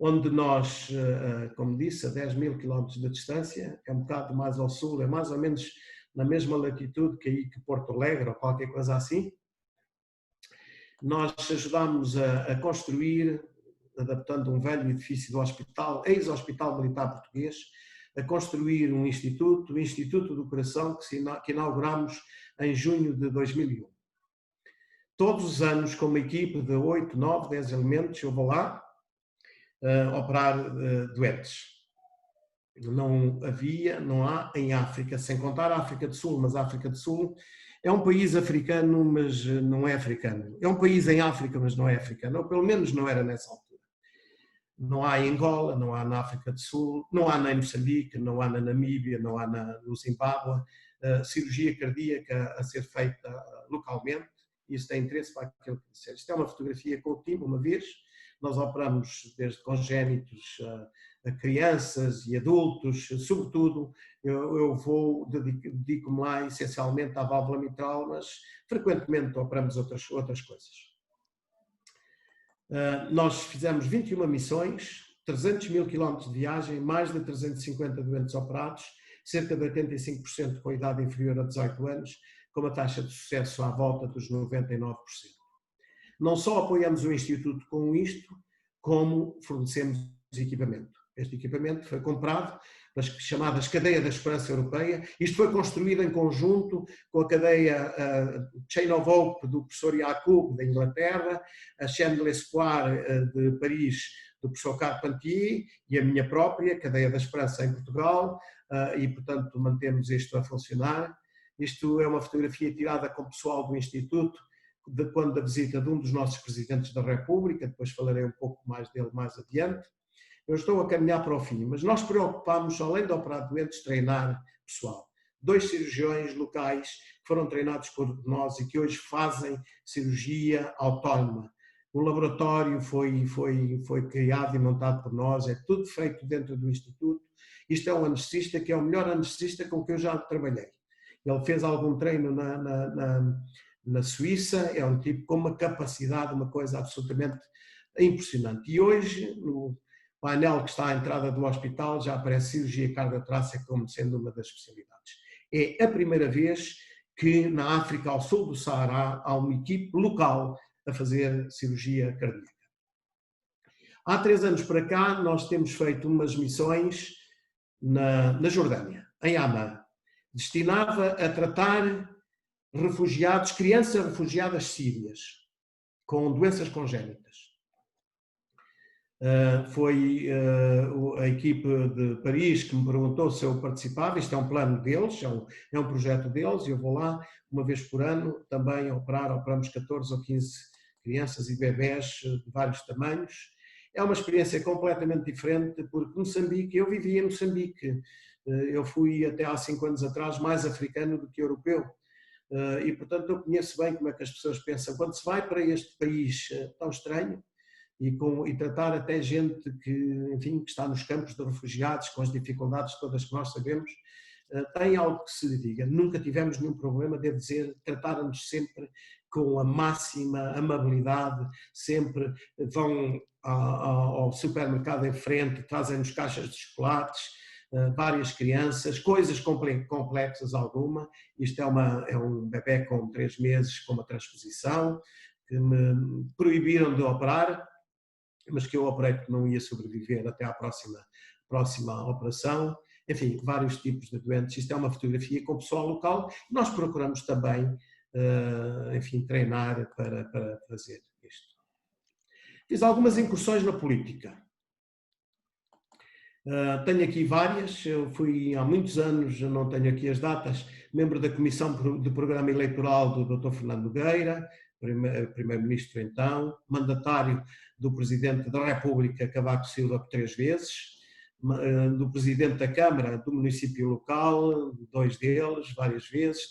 onde nós, como disse, a 10.000 quilómetros de distância, é um bocado mais ao sul, é mais ou menos na mesma latitude que Porto Alegre ou qualquer coisa assim. Nós ajudámos a construir, adaptando um velho edifício do hospital, ex-Hospital Militar Português, a construir um instituto, o Instituto do Coração, que inauguramos em junho de 2001. Todos os anos, com uma equipe de 8, 9, 10 elementos, eu vou lá operar doentes. Não há em África, sem contar a África do Sul, mas a África do Sul é um país africano, mas não é africano. É um país em África, mas não é africano, ou pelo menos não era nessa altura. Não há em Angola, não há na África do Sul, não há nem em Moçambique, não há na Namíbia, não há no Zimbábue, cirurgia cardíaca a ser feita localmente. Isso tem interesse para aquilo que disser. Isto é uma fotografia com o time, uma vez. Nós operamos desde congénitos a crianças e adultos, sobretudo eu dedico-me lá essencialmente à válvula mitral, mas frequentemente operamos outras coisas. Nós fizemos 21 missões, 300.000 quilómetros de viagem, mais de 350 doentes operados, cerca de 85% com idade inferior a 18 anos, com uma taxa de sucesso à volta dos 99%. Não só apoiamos o Instituto com isto, como fornecemos equipamento. Este equipamento foi comprado nas chamadas Cadeia da Esperança Europeia. Isto foi construído em conjunto com a cadeia Chain of Hope do professor Yacoub, da Inglaterra, a Chaîne de l'Espoir de Paris, do professor Carpentier, e a minha própria, Cadeia da Esperança em Portugal, e portanto mantemos isto a funcionar. Isto é uma fotografia tirada com o pessoal do Instituto, de quando da visita de um dos nossos presidentes da República, depois falarei um pouco mais dele mais adiante. Eu estou a caminhar para o fim, mas nós preocupámos, além de operar doentes, treinar pessoal. 2 cirurgiões locais que foram treinados por nós e que hoje fazem cirurgia autónoma. O laboratório foi criado e montado por nós, é tudo feito dentro do Instituto. Isto é um anestesista que é o melhor anestesista com que eu já trabalhei. Ele fez algum treino na Suíça, é um tipo com uma capacidade, uma coisa absolutamente impressionante. E hoje, no painel que está à entrada do hospital, já aparece cirurgia cardiotorácica como sendo uma das especialidades. É a primeira vez que na África, ao sul do Saara, há uma equipe local a fazer cirurgia cardíaca. Há 3 anos para cá, nós temos feito umas missões na Jordânia, em Amman, destinada a tratar refugiados, crianças refugiadas sírias, com doenças congénitas. Foi a equipe de Paris que me perguntou se eu participava. Isto é um plano deles, é um projeto deles, e eu vou lá uma vez por ano também operamos 14 ou 15 crianças e bebés de vários tamanhos. É uma experiência completamente diferente, porque Moçambique, eu vivia em Moçambique, eu fui até há 5 anos atrás mais africano do que europeu, e portanto eu conheço bem como é que as pessoas pensam. Quando se vai para este país tão estranho, e tratar até gente que, enfim, que está nos campos de refugiados, com as dificuldades todas que nós sabemos, tem algo que se lhe diga. Nunca tivemos nenhum problema, devo dizer, trataram-nos sempre com a máxima amabilidade, sempre vão ao supermercado em frente, trazem-nos caixas de chocolates, várias crianças, coisas complexas alguma. Isto é um bebê com 3 meses com uma transposição, que me proibiram de operar, mas que eu operei porque não ia sobreviver até à próxima operação. Enfim, vários tipos de doentes. Isto é uma fotografia com o pessoal local. Nós procuramos também, enfim, treinar para fazer isto. Fiz algumas incursões na política. Tenho aqui várias, eu fui há muitos anos, não tenho aqui as datas, membro da Comissão de Programa Eleitoral do Dr. Fernando Nogueira, primeiro-ministro então, mandatário do Presidente da República, Cavaco Silva, por 3 vezes, do Presidente da Câmara do município local, 2 deles, várias vezes,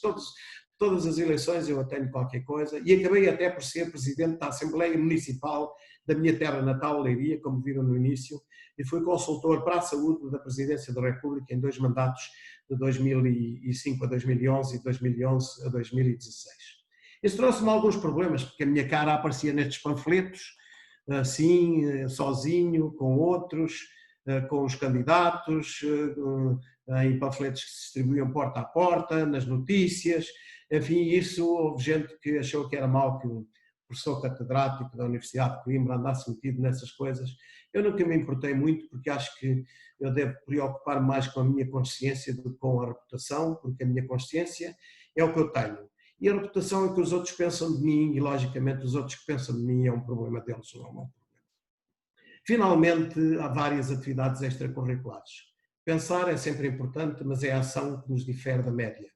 todas as eleições eu tenho qualquer coisa, e acabei até por ser Presidente da Assembleia Municipal da minha terra natal, Leiria, como viram no início, e fui consultor para a saúde da Presidência da República em 2 mandatos, de 2005 a 2011 e de 2011 a 2016. Isso trouxe-me alguns problemas, porque a minha cara aparecia nestes panfletos, assim, sozinho, com outros, com os candidatos, em panfletos que se distribuíam porta a porta, nas notícias, enfim, isso houve gente que achou que era mau que um professor catedrático da Universidade de Coimbra andasse metido nessas coisas. Eu nunca me importei muito, porque acho que eu devo preocupar mais com a minha consciência do que com a reputação, porque a minha consciência é o que eu tenho. E a reputação é o que os outros pensam de mim, e logicamente os outros que pensam de mim é um problema deles, não é um problema. Finalmente, há várias atividades extracurriculares. Pensar é sempre importante, mas é a ação que nos difere da média.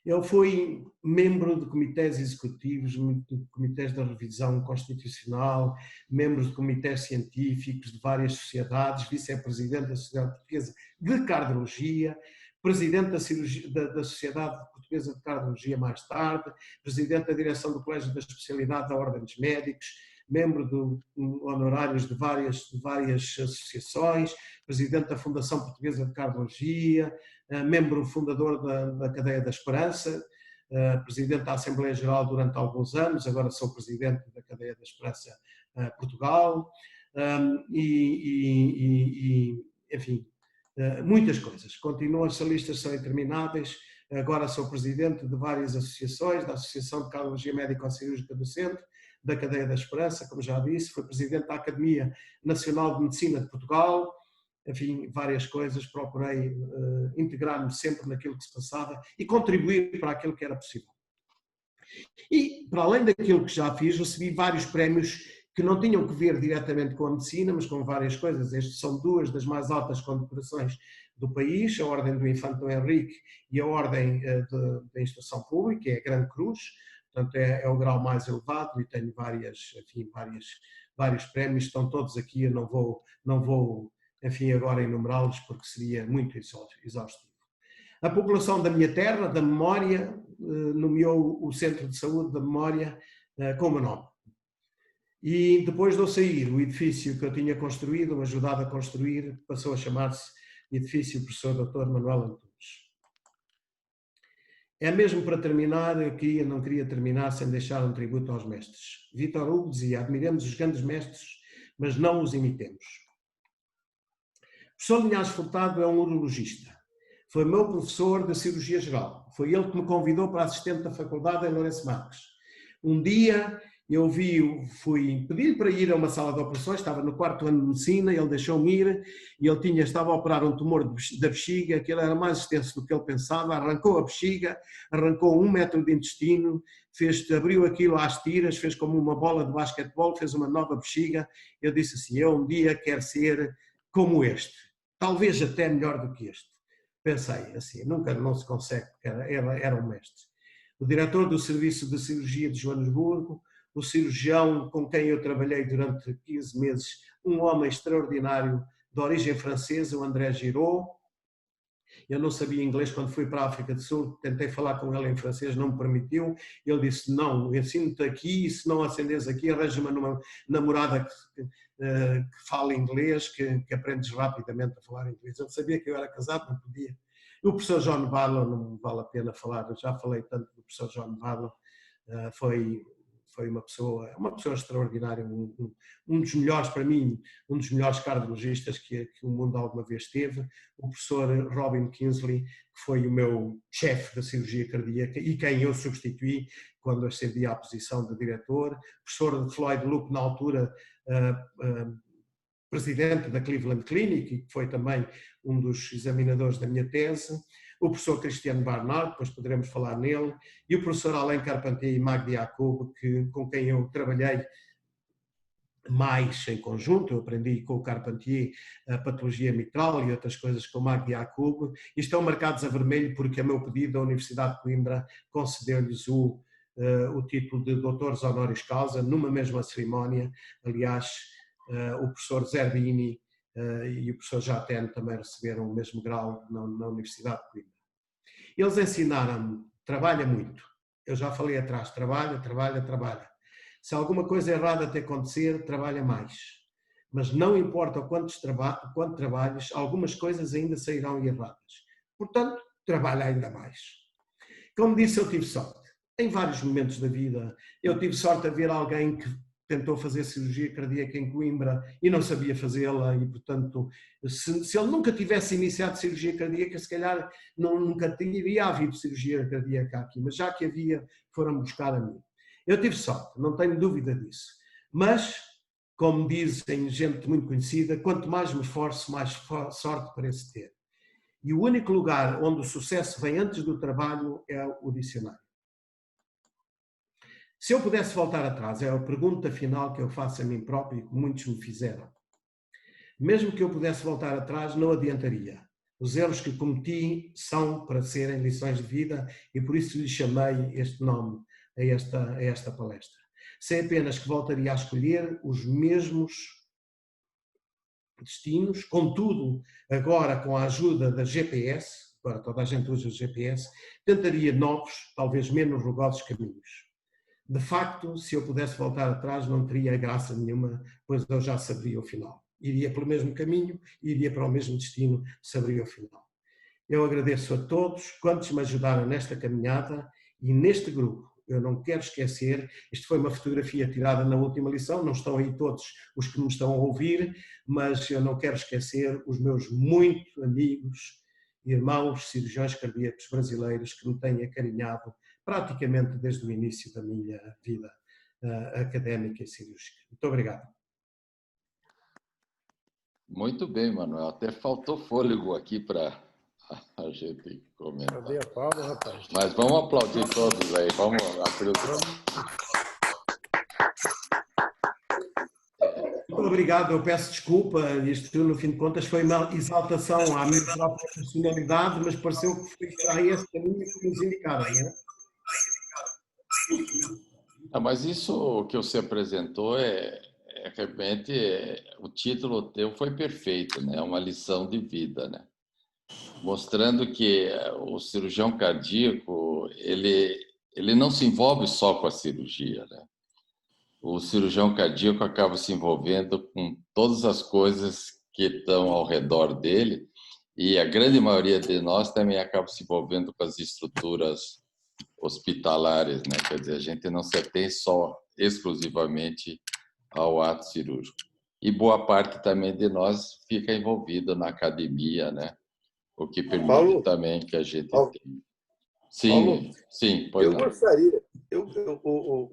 Eu fui membro de comitês executivos, de comitês da revisão constitucional, membro de comitês científicos de várias sociedades, vice-presidente da Sociedade Portuguesa de Cardiologia, presidente da Sociedade Portuguesa de Cardiologia mais tarde, presidente da direção do Colégio da Especialidade da Ordem dos Médicos, membro de honorários de várias associações, presidente da Fundação Portuguesa de Cardiologia, membro fundador da Cadeia da Esperança, presidente da Assembleia Geral durante alguns anos, agora sou presidente da Cadeia da Esperança Portugal, enfim, muitas coisas. Continuo, as listas são intermináveis, agora sou presidente de várias associações, da Associação de Cardiologia Médico-Cirúrgica do Centro, da Cadeia da Esperança, como já disse, fui presidente da Academia Nacional de Medicina de Portugal, enfim, várias coisas, procurei integrar-me sempre naquilo que se passava e contribuir para aquilo que era possível. E, para além daquilo que já fiz, recebi vários prémios que não tinham que ver diretamente com a medicina, mas com várias coisas. Estes são 2 das mais altas condecorações do país, a Ordem do Infante Dom Henrique e a Ordem da Instrução Pública, é a Grande Cruz. Portanto, é o grau mais elevado e tenho vários prémios, estão todos aqui, eu não vou enfim, agora enumerá-los porque seria muito exaustivo. A população da minha terra, da Memória, nomeou o Centro de Saúde da Memória com o meu nome. E depois de eu sair, o edifício que eu tinha construído, ajudado a construir, passou a chamar-se Edifício Professor Dr. Manuel Antunes. É mesmo para terminar, aqui eu não queria terminar sem deixar um tributo aos mestres. Vítor Hugo dizia: admiremos os grandes mestres, mas não os imitemos. O professor Linhares Furtado é um urologista. Foi meu professor de cirurgia geral. Foi ele que me convidou para assistente da faculdade em Lourenço Marques. Um dia eu fui pedir para ir a uma sala de operações, estava no 4º ano de medicina, ele deixou-me ir e ele estava a operar um tumor da bexiga, que ele era mais extenso do que ele pensava, arrancou a bexiga, arrancou 1 metro de intestino, abriu aquilo às tiras, fez como uma bola de basquetebol, fez uma nova bexiga. Eu disse assim: eu um dia quero ser como este, talvez até melhor do que este. Pensei assim, não se consegue, porque era um mestre. O diretor do Serviço de Cirurgia de Joanesburgo, o cirurgião com quem eu trabalhei durante 15 meses, um homem extraordinário de origem francesa, o André Giraud. Eu não sabia inglês quando fui para a África do Sul, tentei falar com ele em francês, não me permitiu. Ele disse: não, ensino-te aqui, e se não acenderes aqui, arranja-me uma namorada que fala inglês, que aprendes rapidamente a falar inglês. Eu sabia que eu era casado, não podia. O professor John Barlow, não vale a pena falar, eu já falei tanto do professor John Barlow, foi uma pessoa extraordinária, um dos melhores, para mim, um dos melhores cardiologistas que o mundo alguma vez teve. O professor Robin Kingsley, que foi o meu chefe da cirurgia cardíaca e quem eu substituí quando ascendi à posição de diretor. O professor Floyd Luke, na altura presidente da Cleveland Clinic, e que foi também um dos examinadores da minha tese. O professor Cristiano Barnard, depois poderemos falar nele, e o professor Alain Carpentier e Magdi Yacoub, com quem eu trabalhei mais em conjunto. Eu aprendi com o Carpentier a patologia mitral e outras coisas com o Magdi Yacoub, e estão marcados a vermelho porque, a meu pedido, a Universidade de Coimbra concedeu-lhes o título de doutores honoris causa numa mesma cerimónia. Aliás, o professor Zerbini e o professor Jatene também receberam o mesmo grau na Universidade de Coimbra. Eles ensinaram-me, trabalha muito. Eu já falei atrás, trabalha. Se alguma coisa errada te acontecer, trabalha mais. Mas não importa o quanto trabalhes, algumas coisas ainda sairão erradas. Portanto, trabalha ainda mais. Como disse, eu tive sorte. Em vários momentos da vida, eu tive sorte a ver alguém que tentou fazer cirurgia cardíaca em Coimbra e não sabia fazê-la, e, portanto, se ele nunca tivesse iniciado cirurgia cardíaca, se calhar nunca teria havido cirurgia cardíaca aqui, mas já que havia, foram buscar a mim. Eu tive sorte, não tenho dúvida disso. Mas, como dizem gente muito conhecida, quanto mais me esforço, mais sorte pareço ter. E o único lugar onde o sucesso vem antes do trabalho é o dicionário. Se eu pudesse voltar atrás, é a pergunta final que eu faço a mim próprio e que muitos me fizeram. Mesmo que eu pudesse voltar atrás, não adiantaria. Os erros que cometi são para serem lições de vida e por isso lhe chamei este nome a esta palestra. Sei apenas que voltaria a escolher os mesmos destinos, contudo, agora com a ajuda da GPS, agora toda a gente usa o GPS, tentaria novos, talvez menos rugosos caminhos. De facto, se eu pudesse voltar atrás, não teria graça nenhuma, pois eu já saberia o final. Iria pelo mesmo caminho, iria para o mesmo destino, saberia o final. Eu agradeço a todos quantos me ajudaram nesta caminhada e neste grupo. Eu não quero esquecer, isto foi uma fotografia tirada na última lição, não estão aí todos os que me estão a ouvir, mas eu não quero esquecer os meus muito amigos, irmãos cirurgiões cardíacos brasileiros que me têm acarinhado praticamente desde o início da minha vida académica e cirúrgica. Muito obrigado. Muito bem, Manuel. Até faltou fôlego aqui para a gente comentar. Cadê a palma, rapaz? Mas vamos aplaudir todos aí. Vamos aplaudir. Muito obrigado. Eu peço desculpa. Isto, no fim de contas, foi uma exaltação à minha própria personalidade, mas pareceu que foi para esse caminho que nos indicava, não é? Mas isso que você apresentou realmente o título teu foi perfeito, né? Uma lição de vida, né? Mostrando que o cirurgião cardíaco ele não se envolve só com a cirurgia, né? O cirurgião cardíaco acaba se envolvendo com todas as coisas que estão ao redor dele e a grande maioria de nós também acaba se envolvendo com as estruturas hospitalares, né? Quer dizer, a gente não se atém só exclusivamente ao ato cirúrgico. E boa parte também de nós fica envolvida na academia, né? O que permite Paulo, também que a gente tenha. Sim, Paulo, sim, pode. Eu gostaria. O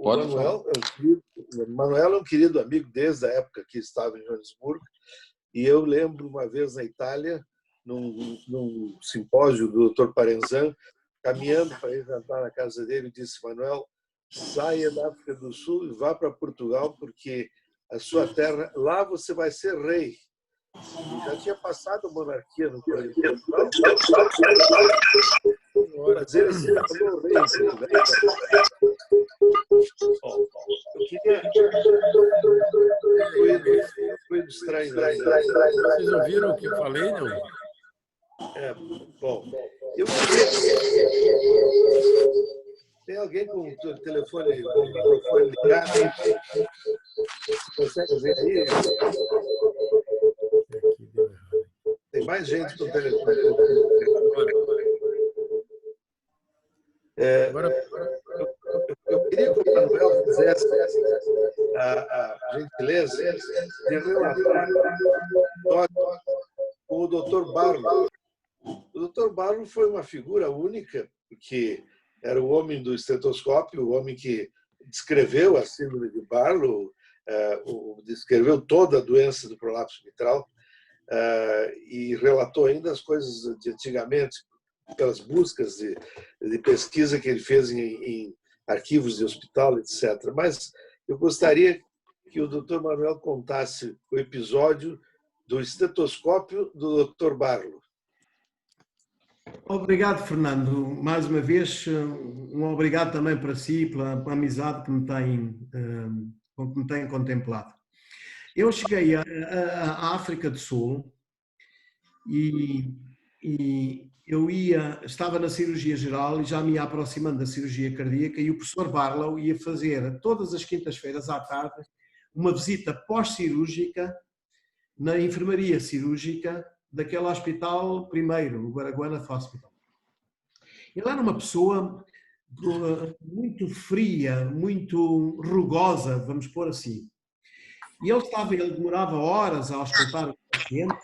Manuel é um querido amigo desde a época que estava em Joanesburgo, e eu lembro uma vez na Itália, num simpósio do Dr. Parenzan, caminhando para ir jantar na casa dele, disse: Manuel, saia da África do Sul e vá para Portugal, porque a sua terra, lá você vai ser rei. Já tinha passado a monarquia no país. Mas ele se tornou rei. Foi estranho. Vocês ouviram o que eu falei, não? Bom, eu queria... Tem alguém com o telefone, com o microfone ligado? Consegue ver aí? Tem mais gente com o telefone. Eu queria que o Manuel fizesse a gentileza de relatar com o Dr. Barlow. O Dr. Barlow foi uma figura única, porque era o homem do estetoscópio, o homem que descreveu a síndrome de Barlow, descreveu toda a doença do prolapso mitral e relatou ainda as coisas de antigamente, pelas buscas de pesquisa que ele fez em arquivos de hospital, etc. Mas eu gostaria que o Dr. Manuel contasse o episódio do estetoscópio do Dr. Barlow. Obrigado, Fernando. Mais uma vez, um obrigado também para si, pela amizade que me tem contemplado. Eu cheguei à África do Sul e eu estava na cirurgia geral e já me ia aproximando da cirurgia cardíaca e o professor Barlow ia fazer todas as quintas-feiras à tarde uma visita pós-cirúrgica na enfermaria cirúrgica daquele hospital primeiro, o Guaraguana Hospital. Ele era uma pessoa muito fria, muito rugosa, vamos pôr assim. E ele demorava horas a auscultar o paciente.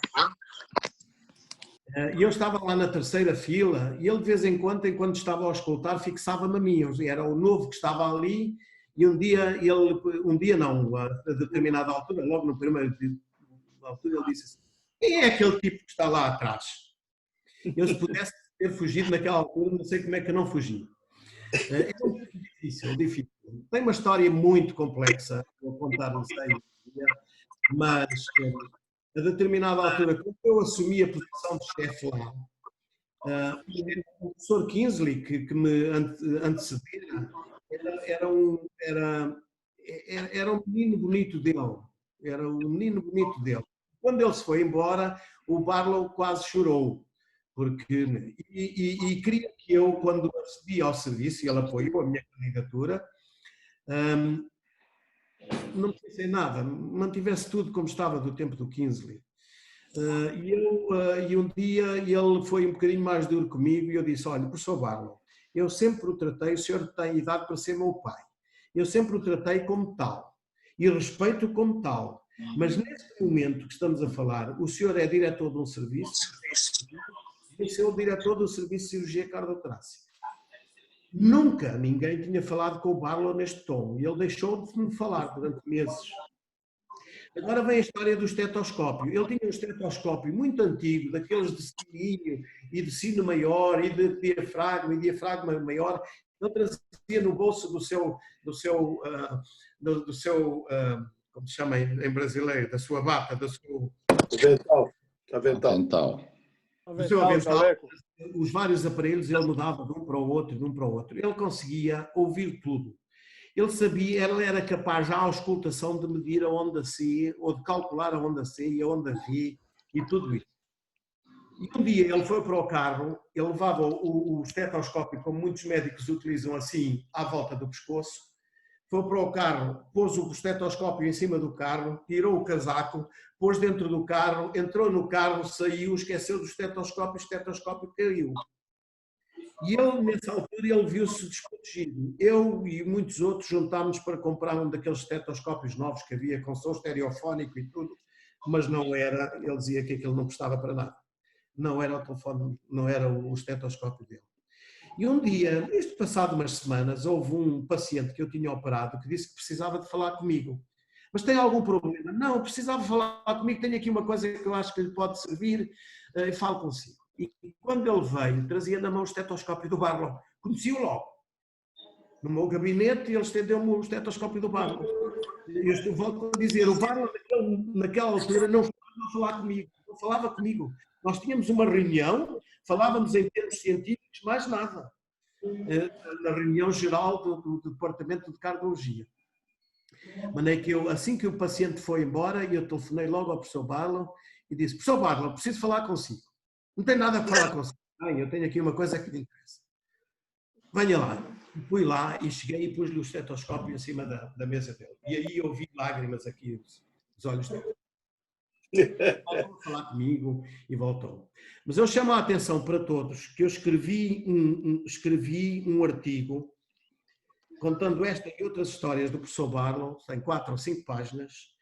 E eu estava lá na terceira fila e ele de vez em quando, enquanto estava a auscultar, fixava-me a mim. Era o novo que estava ali e a determinada altura, logo no primeiro altura, ele disse assim: quem é aquele tipo que está lá atrás? Eu, se pudesse ter fugido naquela altura, não sei como é que eu não fugi. É difícil. Tem uma história muito complexa, vou contar, não sei, mas a determinada altura, quando eu assumi a posição de chefe lá, o professor Kingsley, que me antecedera, era um menino bonito dele. Quando ele se foi embora, o Barlow quase chorou, porque queria que eu, quando acedi ao serviço, e ele apoiou a minha candidatura, não pensei em nada, mantivesse tudo como estava do tempo do Kingsley. E um dia ele foi um bocadinho mais duro comigo e eu disse: olha, professor Barlow, eu sempre o tratei, o senhor tem idade para ser meu pai, eu sempre o tratei como tal e respeito como tal, mas neste momento que estamos a falar, o senhor é diretor de um serviço e eu sou o diretor do serviço de cirurgia cardiotorácica. Nunca ninguém tinha falado com o Barlow neste tom e ele deixou de me falar durante meses. Agora vem a história do estetoscópio. Ele tinha um estetoscópio muito antigo, daqueles de sininho e de sino maior e de diafragma maior. Ele trazia no bolso do seu como se chama em brasileiro, da sua bata, do seu avental. Do seu avental. Os vários aparelhos ele mudava de um para o outro. Ele conseguia ouvir tudo. Ele era capaz, à auscultação, de medir a onda C, ou de calcular a onda C e a onda V, e tudo isso. E um dia ele foi para o carro, ele levava o estetoscópio, como muitos médicos utilizam assim, à volta do pescoço, foi para o carro, pôs o estetoscópio em cima do carro, tirou o casaco, pôs dentro do carro, entrou no carro, saiu, esqueceu do estetoscópio, o estetoscópio caiu. E ele, nessa altura, ele viu-se desprotegido. Eu e muitos outros juntámos para comprar um daqueles estetoscópios novos que havia com som estereofónico e tudo, mas não era, ele dizia que aquilo não prestava para nada. Não era o telefone, não era o estetoscópio dele. E um dia, isto passado umas semanas, houve um paciente que eu tinha operado que disse que precisava de falar comigo. Mas tem algum problema? Não, precisava falar comigo, tenho aqui uma coisa que eu acho que lhe pode servir, e falo consigo. E quando ele veio, trazia na mão o estetoscópio do Barlow. Conheci-o logo. No meu gabinete, ele estendeu-me o estetoscópio do Barlow. Eu volto a dizer, o Barlow naquela altura não estava a falar comigo, não falava comigo. Nós tínhamos uma reunião, falávamos em termos científicos, mais nada. Na reunião geral do Departamento de Cardiologia. Maneira que assim que o paciente foi embora, eu telefonei logo ao professor Barlow e disse: professor Barlow, preciso falar consigo. Não tem nada a falar consigo. Eu tenho aqui uma coisa que lhe interessa. Venha lá. Fui lá e cheguei e pus-lhe o estetoscópio em cima da mesa dele. E aí eu vi lágrimas aqui nos olhos dele. Voltou a falar comigo e voltou. Mas eu chamo a atenção para todos que eu escrevi um artigo contando esta e outras histórias do professor Barlow, tem 4 ou 5 páginas,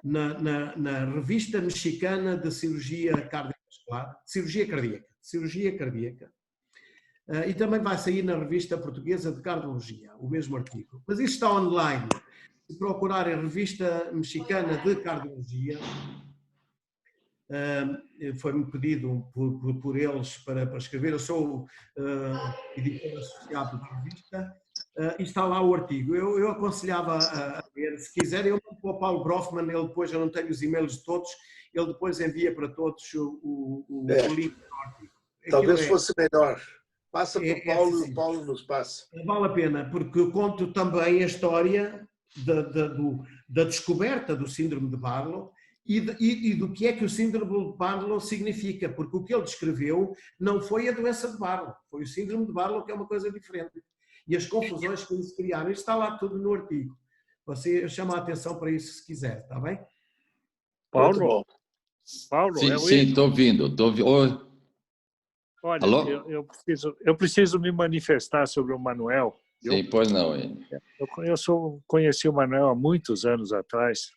na Revista Mexicana de Cirurgia Cardiovascular, Cirurgia Cardíaca, e também vai sair na Revista Portuguesa de Cardiologia, o mesmo artigo. Mas isto está online. Se procurarem a Revista Mexicana de Cardiologia, foi-me pedido por eles para escrever, eu sou editor associado da revista, e está lá o artigo. Eu aconselhava a ver, se quiserem eu mando para o Paulo Brofman, ele depois, eu não tenho os e-mails de todos, ele depois envia para todos o link do artigo. Talvez fosse melhor. Passa para o Paulo assim, e o Paulo nos passa. Vale a pena, porque eu conto também a história da descoberta do síndrome de Barlow e do que é que o síndrome de Barlow significa, porque o que ele descreveu não foi a doença de Barlow, foi o síndrome de Barlow, que é uma coisa diferente. E as confusões que se criaram, isto está lá tudo no artigo. Você chama a atenção para isso se quiser, está bem? Paulo? Paulo, sim, é o sim, estou ouvindo. Olha, alô? eu preciso me manifestar sobre o Manuel. Sim, pois não, Enio. Conheci o Manuel há muitos anos atrás,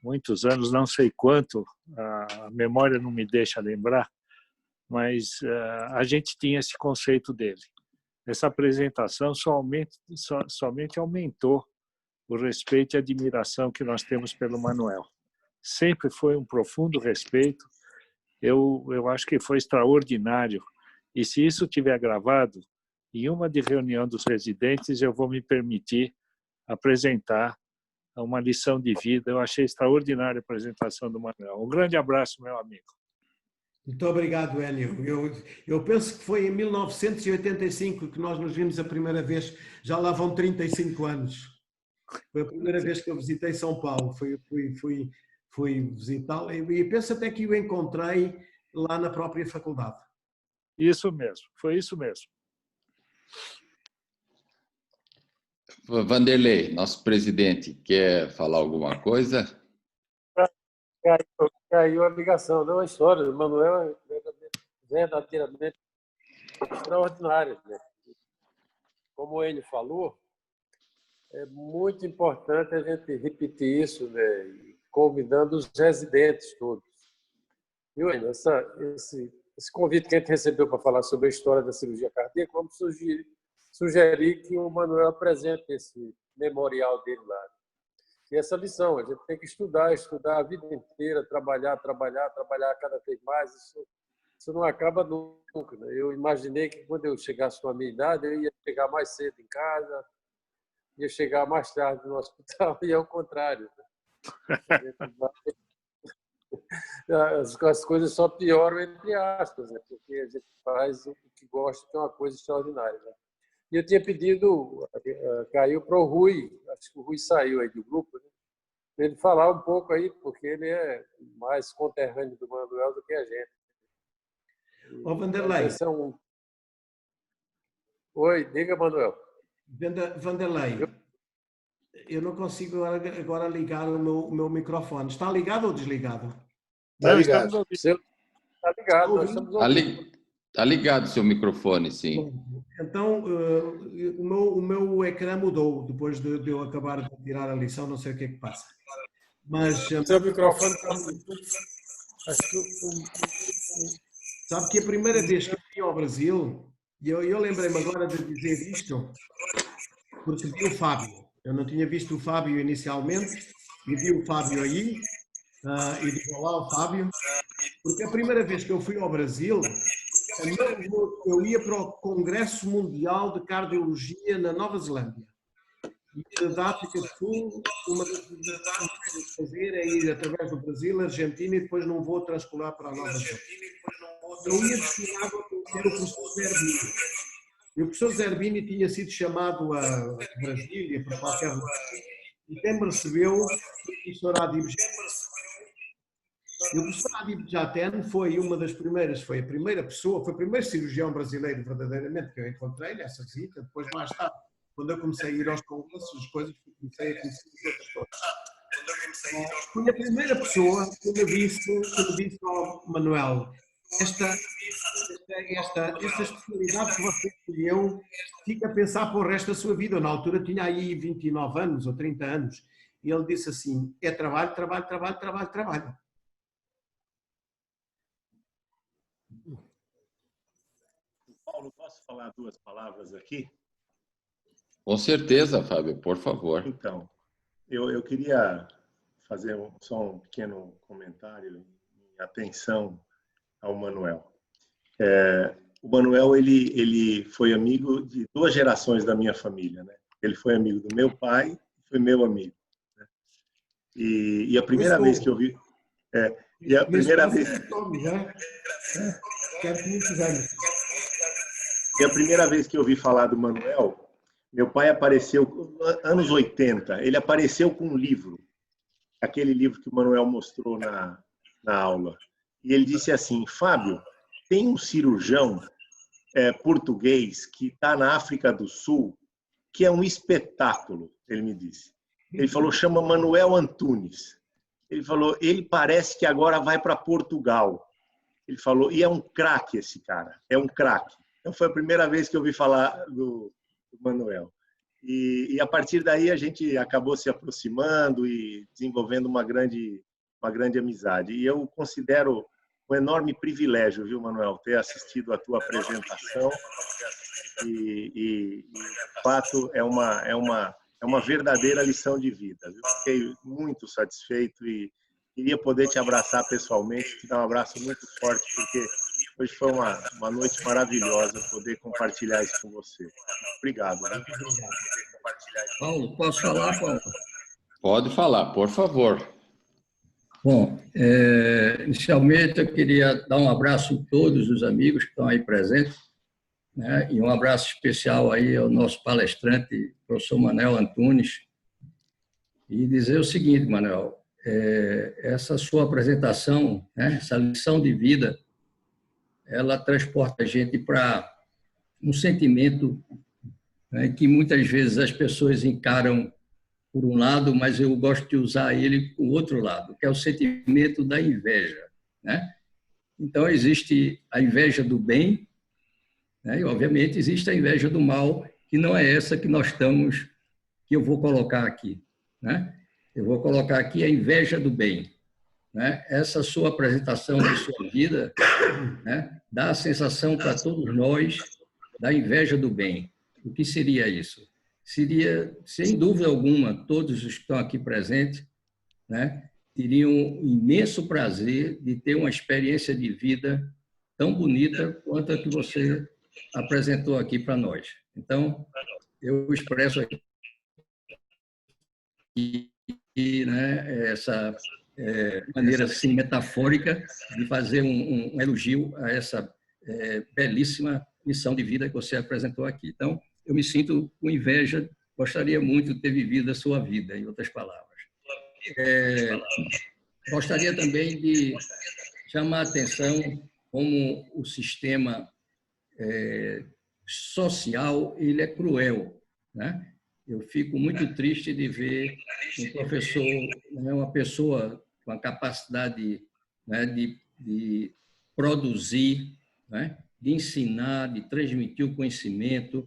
muitos anos, não sei quanto, a memória não me deixa lembrar, mas a gente tinha esse conceito dele. Essa apresentação somente aumentou o respeito e a admiração que nós temos pelo Manuel. Sempre foi um profundo respeito. Eu acho que foi extraordinário. E se isso tiver gravado, em uma de reunião dos residentes, eu vou me permitir apresentar uma lição de vida. Eu achei extraordinária a apresentação do Manuel. Um grande abraço, meu amigo. Muito obrigado, Enio. Eu penso que foi em 1985 que nós nos vimos a primeira vez. Já lá vão 35 anos. Foi a primeira vez que eu visitei São Paulo. Fui visitá-lo e penso até que o encontrei lá na própria faculdade. Isso mesmo, foi isso mesmo. Vanderlei, nosso presidente, quer falar alguma coisa? Caiu a ligação, não a história. O Manuel é verdadeiramente extraordinário, né? Como ele falou, é muito importante a gente repetir isso, né? Convidando os residentes todos. Viu, esse convite que a gente recebeu para falar sobre a história da cirurgia cardíaca, vamos sugerir que o Manuel apresente esse memorial dele lá. E essa lição, a gente tem que estudar a vida inteira, trabalhar cada vez mais. Isso não acaba nunca, né? Eu imaginei que quando eu chegasse com a minha idade, eu ia chegar mais cedo em casa, ia chegar mais tarde no hospital, e é o contrário. As coisas só pioram, entre aspas, né? Porque a gente faz o que gosta, que é uma coisa extraordinária, né? E eu tinha pedido, caiu para o Rui, acho que o Rui saiu aí do grupo, né? Para ele falar um pouco aí, porque ele é mais conterrâneo do Manuel do que a gente. Ô, Vanderlei. Oi, diga, Manuel. Vanderlei, eu não consigo agora ligar o meu microfone. Está ligado ou desligado? Está ligado. Está ligado, nós estamos ouvindo. Está ligado o seu microfone, sim. Então, o meu ecrã mudou depois de eu acabar de tirar a lição, não sei o que é que passa. Mas o seu microfone está... Sabe que a primeira vez que eu vim ao Brasil, e eu lembrei-me agora de dizer isto, porque vi o Fábio. Eu não tinha visto o Fábio inicialmente, e vi o Fábio aí, e digo, olá, o Fábio, porque a primeira vez que eu fui ao Brasil, eu ia para o Congresso Mundial de Cardiologia na Nova Zelândia. E da África do Sul, uma das coisas que fazer é ir através do Brasil, Argentina, e depois não vou transcolar para a Nova Zelândia. Eu ia destinado a conhecer o professor Zerbini. E o professor Zerbini tinha sido chamado a Brasília, para qualquer lugar. E quem me recebeu foi o professor Adib Jaten. E o professor Adib Jaten foi uma das primeiras, foi a primeira pessoa, foi o primeiro cirurgião brasileiro verdadeiramente que eu encontrei nessa visita. Depois, mais tarde, quando eu comecei a ir aos congressos, as coisas comecei a conhecer as outras pessoas. Foi a primeira pessoa que me disse ao Manuel, esta especialidade que você escolheu fica a pensar para o resto da sua vida. Eu, na altura, tinha aí 29 anos ou 30 anos. E ele disse assim, é trabalho, trabalho, trabalho, trabalho, trabalho. Paulo, posso falar duas palavras aqui? Com certeza, Fábio, por favor. Então, eu queria fazer só um pequeno comentário em atenção ao Manuel. O Manuel ele foi amigo de duas gerações da minha família, né? Ele foi amigo do meu pai e foi meu amigo, né? E a primeira vez que eu vi... e a primeira vez... E a primeira vez que eu ouvi falar do Manuel, meu pai apareceu, anos 80, ele apareceu com um livro, aquele livro que o Manuel mostrou na aula. E ele disse assim, Fábio, tem um cirurgião português que está na África do Sul, que é um espetáculo, ele me disse. Ele falou, chama Manuel Antunes. Ele falou, ele parece que agora vai para Portugal. Ele falou, e é um craque esse cara, é um craque. Então foi a primeira vez que eu ouvi falar do Manuel. E a partir daí a gente acabou se aproximando e desenvolvendo uma grande amizade. E eu considero um enorme privilégio, viu, Manuel, ter assistido a tua apresentação. E de fato, é uma verdadeira lição de vida. Eu fiquei muito satisfeito e queria poder te abraçar pessoalmente, te dar um abraço muito forte, porque hoje foi uma noite maravilhosa poder compartilhar isso com você. Obrigado. Né? Paulo, posso falar, Paulo? Pode falar, por favor. Bom, inicialmente eu queria dar um abraço a todos os amigos que estão aí presentes, né? E um abraço especial aí ao nosso palestrante, professor Manuel Antunes, e dizer o seguinte, Manuel, essa sua apresentação, né, essa lição de vida, ela transporta a gente para um sentimento, né, que muitas vezes as pessoas encaram por um lado, mas eu gosto de usar ele por outro lado, que é o sentimento da inveja, né? Então, existe a inveja do bem, né, e, obviamente, existe a inveja do mal, que não é essa que que eu vou colocar aqui, né? Eu vou colocar aqui a inveja do bem, né? Essa sua apresentação de sua vida, né, dá a sensação para todos nós da inveja do bem. O que seria isso? Seria, sem dúvida alguma, todos os que estão aqui presentes, né, teriam um imenso prazer de ter uma experiência de vida tão bonita quanto a que você apresentou aqui para nós. Então, eu expresso aqui, né, essa maneira assim, metafórica de fazer um elogio a essa belíssima missão de vida que você apresentou aqui. Então, eu me sinto com inveja, gostaria muito de ter vivido a sua vida, em outras palavras. Gostaria também de chamar a atenção como o sistema social ele é cruel, né? Eu fico muito triste de ver um professor, né, uma pessoa com a capacidade, né, de produzir, né, de ensinar, de transmitir o conhecimento,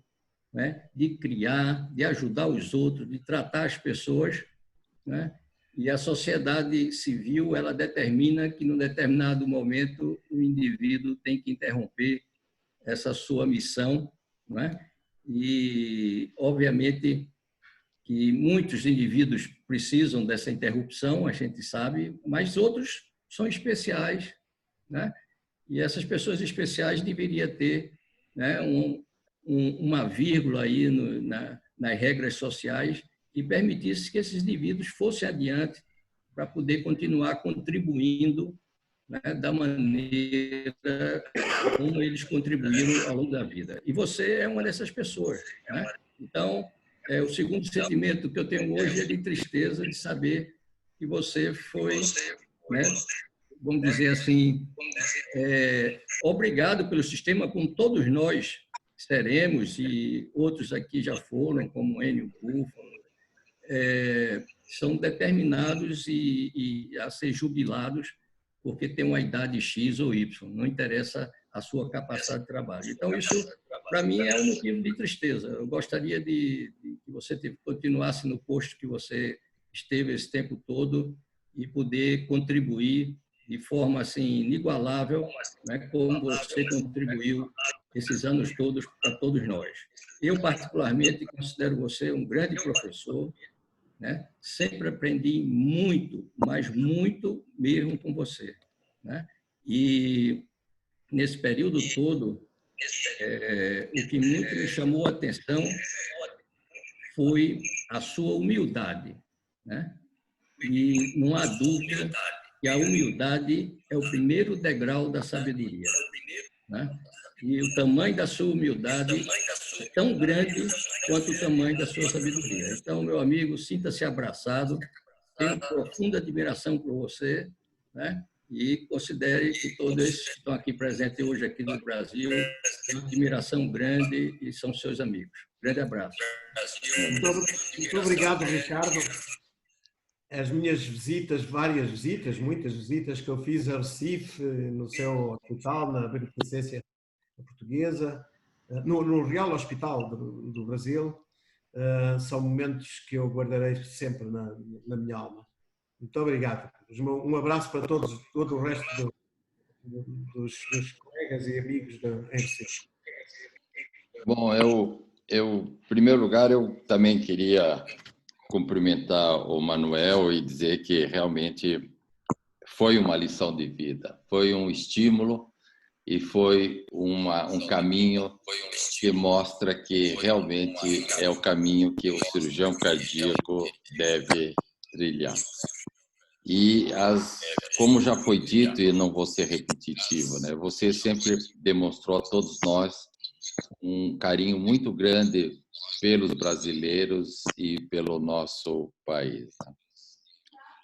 né, de criar, de ajudar os outros, de tratar as pessoas, né? E a sociedade civil ela determina que, num determinado momento, o indivíduo tem que interromper essa sua missão, né? E, obviamente, que muitos indivíduos precisam dessa interrupção, a gente sabe, mas outros são especiais, né? E essas pessoas especiais deveriam ter, né, uma vírgula aí nas regras sociais que permitisse que esses indivíduos fossem adiante para poder continuar contribuindo, né, da maneira como eles contribuíram ao longo da vida. E você é uma dessas pessoas, né? Então, o segundo sentimento que eu tenho hoje é de tristeza de saber que você foi, né, vamos dizer assim, obrigado pelo sistema, como todos nós seremos, e outros aqui já foram, como Enio Búfalo, são determinados a ser jubilados porque tem uma idade X ou Y, não interessa a sua capacidade de trabalho. Então, isso, para mim, é um motivo de tristeza. Eu gostaria que você continuasse no posto que você esteve esse tempo todo e poder contribuir de forma assim, inigualável, né, como você contribuiu esses anos todos para todos nós. Eu, particularmente, considero você um grande professor, né? Sempre aprendi muito, mas muito mesmo com você, né? E, nesse período todo, o que muito me chamou a atenção foi a sua humildade, né? e não há dúvida que a humildade é o primeiro degrau da sabedoria, né? E o tamanho da sua humildade é tão grande quanto o tamanho da sua sabedoria. Então, meu amigo, sinta-se abraçado, tenho profunda admiração por você, né? E considere que todos esses que estão aqui presentes hoje aqui no Brasil têm uma admiração grande e são seus amigos. Grande abraço. Muito obrigado, Ricardo. As minhas visitas, várias visitas, muitas visitas que eu fiz a Recife, no seu hospital, na Beneficência Portuguesa, no Real Hospital do Brasil, são momentos que eu guardarei sempre na minha alma. Muito obrigado. Um abraço para todos, todo o resto dos colegas e amigos em Recife. Bom, em primeiro lugar, eu também queria cumprimentar o Manuel e dizer que realmente foi uma lição de vida, foi um estímulo e foi um caminho que mostra que realmente é o caminho que o cirurgião cardíaco deve trilhar. E, como já foi dito, e não vou ser repetitivo, né? Você sempre demonstrou a todos nós um carinho muito grande pelos brasileiros e pelo nosso país, né?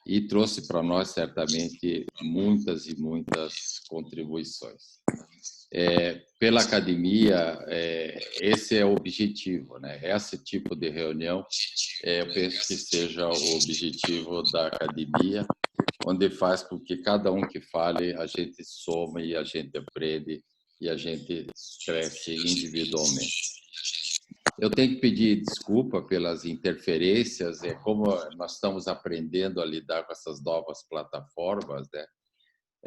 E trouxe para nós, certamente, muitas e muitas contribuições. Pela academia, esse é o objetivo, né? Esse tipo de reunião, eu penso que seja o objetivo da academia, onde faz com que cada um que fale, a gente soma e a gente aprende e a gente cresce individualmente. Eu tenho que pedir desculpa pelas interferências, como nós estamos aprendendo a lidar com essas novas plataformas, né?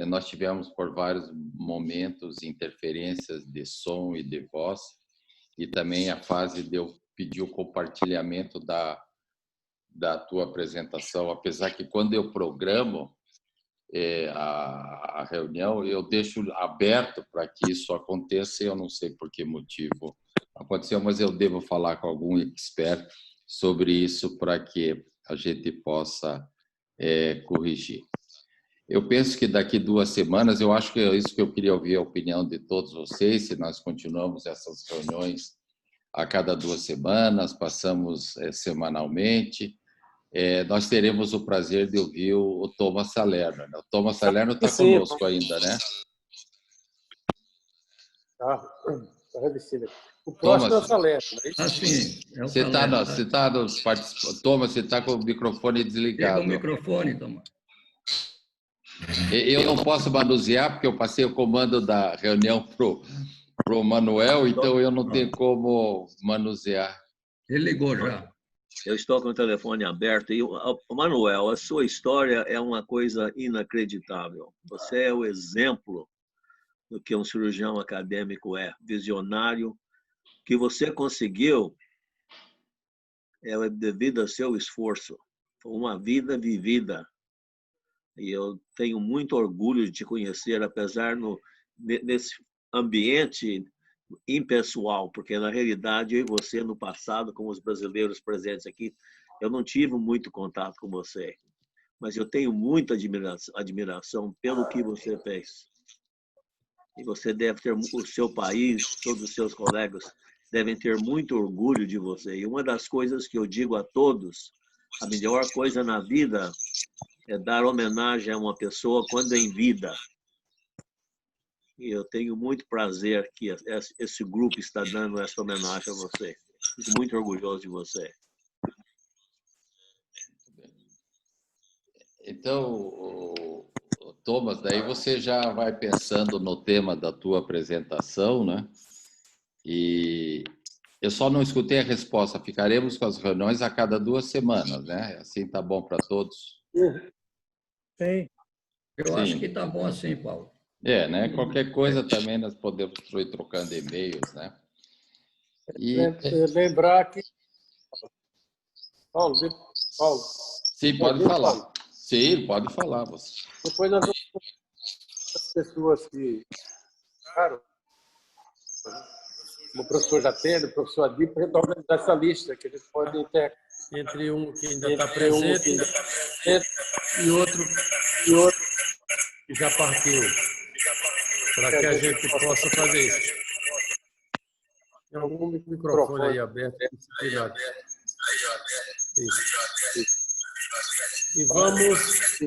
Nós tivemos por vários momentos interferências de som e de voz, e também a fase de eu pedir o compartilhamento da tua apresentação, apesar que quando eu programo a reunião, eu deixo aberto para que isso aconteça, e eu não sei por que motivo aconteceu, mas eu devo falar com algum expert sobre isso para que a gente possa corrigir. Eu penso que daqui 2 semanas, eu acho que é isso que eu queria ouvir a opinião de todos vocês, se nós continuamos essas reuniões a cada 2 semanas, passamos semanalmente, nós teremos o prazer de ouvir o Thomas Salerno. O Thomas Salerno está conosco ainda, né? Está revestido. O próximo Thomas, é o Salerno. Sim. Você está participando. Thomas, você está com o microfone desligado. Liga o microfone, Thomas. Eu não posso manusear, porque eu passei o comando da reunião para o Manuel, então eu não tenho como manusear. Ele ligou já. Eu estou com o telefone aberto. E, Manuel, a sua história é uma coisa inacreditável. Você é o exemplo do que um cirurgião acadêmico é, visionário, que você conseguiu devido ao seu esforço. Foi uma vida vivida. E eu tenho muito orgulho de te conhecer, apesar nesse ambiente impessoal, porque na realidade eu e você no passado, com os brasileiros presentes aqui, eu não tive muito contato com você, mas eu tenho muita admiração pelo que você fez. E você deve ter, o seu país, todos os seus colegas devem ter muito orgulho de você. E uma das coisas que eu digo a todos, a melhor coisa na vida é dar homenagem a uma pessoa quando em vida. E eu tenho muito prazer que esse grupo está dando essa homenagem a você. Fico muito orgulhoso de você. Então, Thomas, daí você já vai pensando no tema da tua apresentação, né? E eu só não escutei a resposta. Ficaremos com as reuniões a cada 2 semanas, né? Assim tá bom para todos? Sim. Eu acho que está bom assim, Paulo. Né? Qualquer coisa também nós podemos ir trocando e-mails, né? E... Lembrar que... Paulo. Sim, pode falar. Paulo? Sim, pode falar. Você. Depois nós vamos as pessoas que... Claro, o professor Jatene, o professor Adip, para organizar essa lista, que a gente pode ter... Entre um que ainda está presente e outro que já partiu, para que a gente possa fazer isso. Tem algum microfone aí aberto? Cuidado. Isso. E vamos...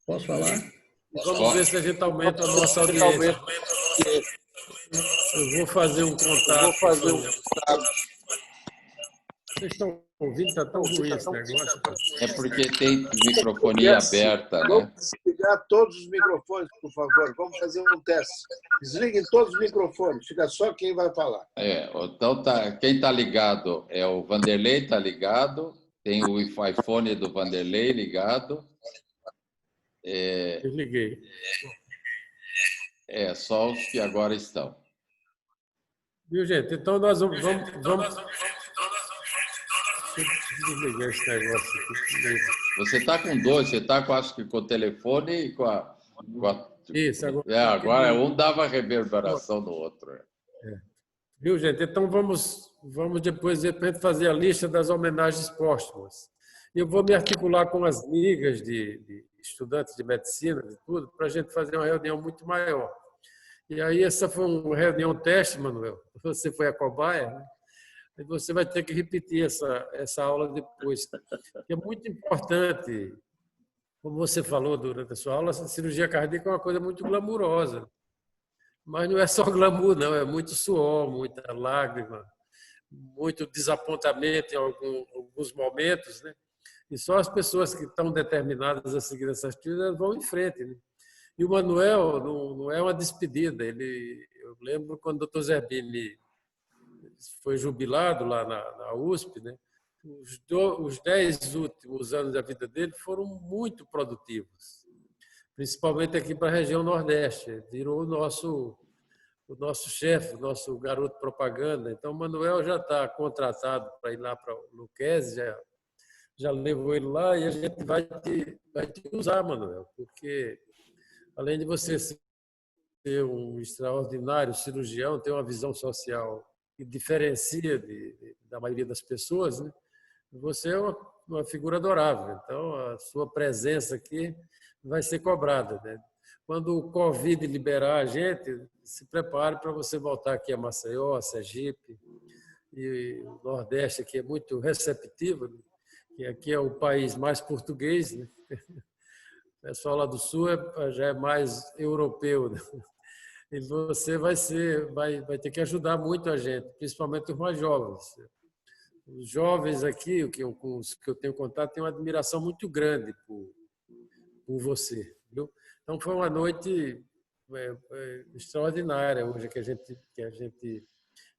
Posso falar? Vamos ver se a gente aumenta a nossa audiência. Eu vou fazer um contato. Vocês estão ouvindo? Está tão ruim esse negócio. É porque tem microfonia aberta, né? Vamos desligar todos os microfones, por favor. Vamos fazer um teste. Desliguem todos os microfones, fica só quem vai falar. Então quem está ligado é o Vanderlei, está ligado. Tem o iPhone do Vanderlei ligado. Desliguei. Só os que agora estão. Viu, gente? Então nós vamos... Desligar esse negócio aqui. Você está com dois, você está acho que com o telefone e com a... Isso, agora... Agora um dava reverberação no outro. Viu, gente? Então vamos depois de repente fazer a lista das homenagens póstumas. Eu vou me articular com as ligas de estudantes de medicina, de tudo, para a gente fazer uma reunião muito maior. E aí essa foi uma reunião teste, Manuel. Você foi a cobaia, né? E você vai ter que repetir essa aula depois. É muito importante, como você falou durante a sua aula, a cirurgia cardíaca é uma coisa muito glamurosa. Mas não é só glamour, não. É muito suor, muita lágrima, muito desapontamento em alguns momentos, né? E só as pessoas que estão determinadas a seguir essas trilhas vão em frente, né? E o Manuel não é uma despedida. Eu lembro quando o Dr. Zerbini foi jubilado lá na USP, né? Os 10 últimos anos da vida dele foram muito produtivos, principalmente aqui para a região Nordeste. Virou o nosso chefe, o nosso garoto propaganda. Então, o Manuel já está contratado para ir lá para o Luquezzi, já levou ele lá e a gente vai te usar, Manuel, porque além de você ser um extraordinário cirurgião, ter uma visão social que diferencia da maioria das pessoas, né? Você é uma figura adorável. Então, a sua presença aqui vai ser cobrada, né? Quando o Covid liberar a gente, se prepare para você voltar aqui a Maceió, a Sergipe, e o Nordeste aqui é muito receptivo, né? Que aqui é o país mais português, né? O pessoal lá do Sul já é mais europeu, né? E você vai ter que ajudar muito a gente, principalmente os mais jovens. Os jovens aqui, com os que eu tenho contato, têm uma admiração muito grande por você, viu? Então foi uma noite extraordinária hoje que a gente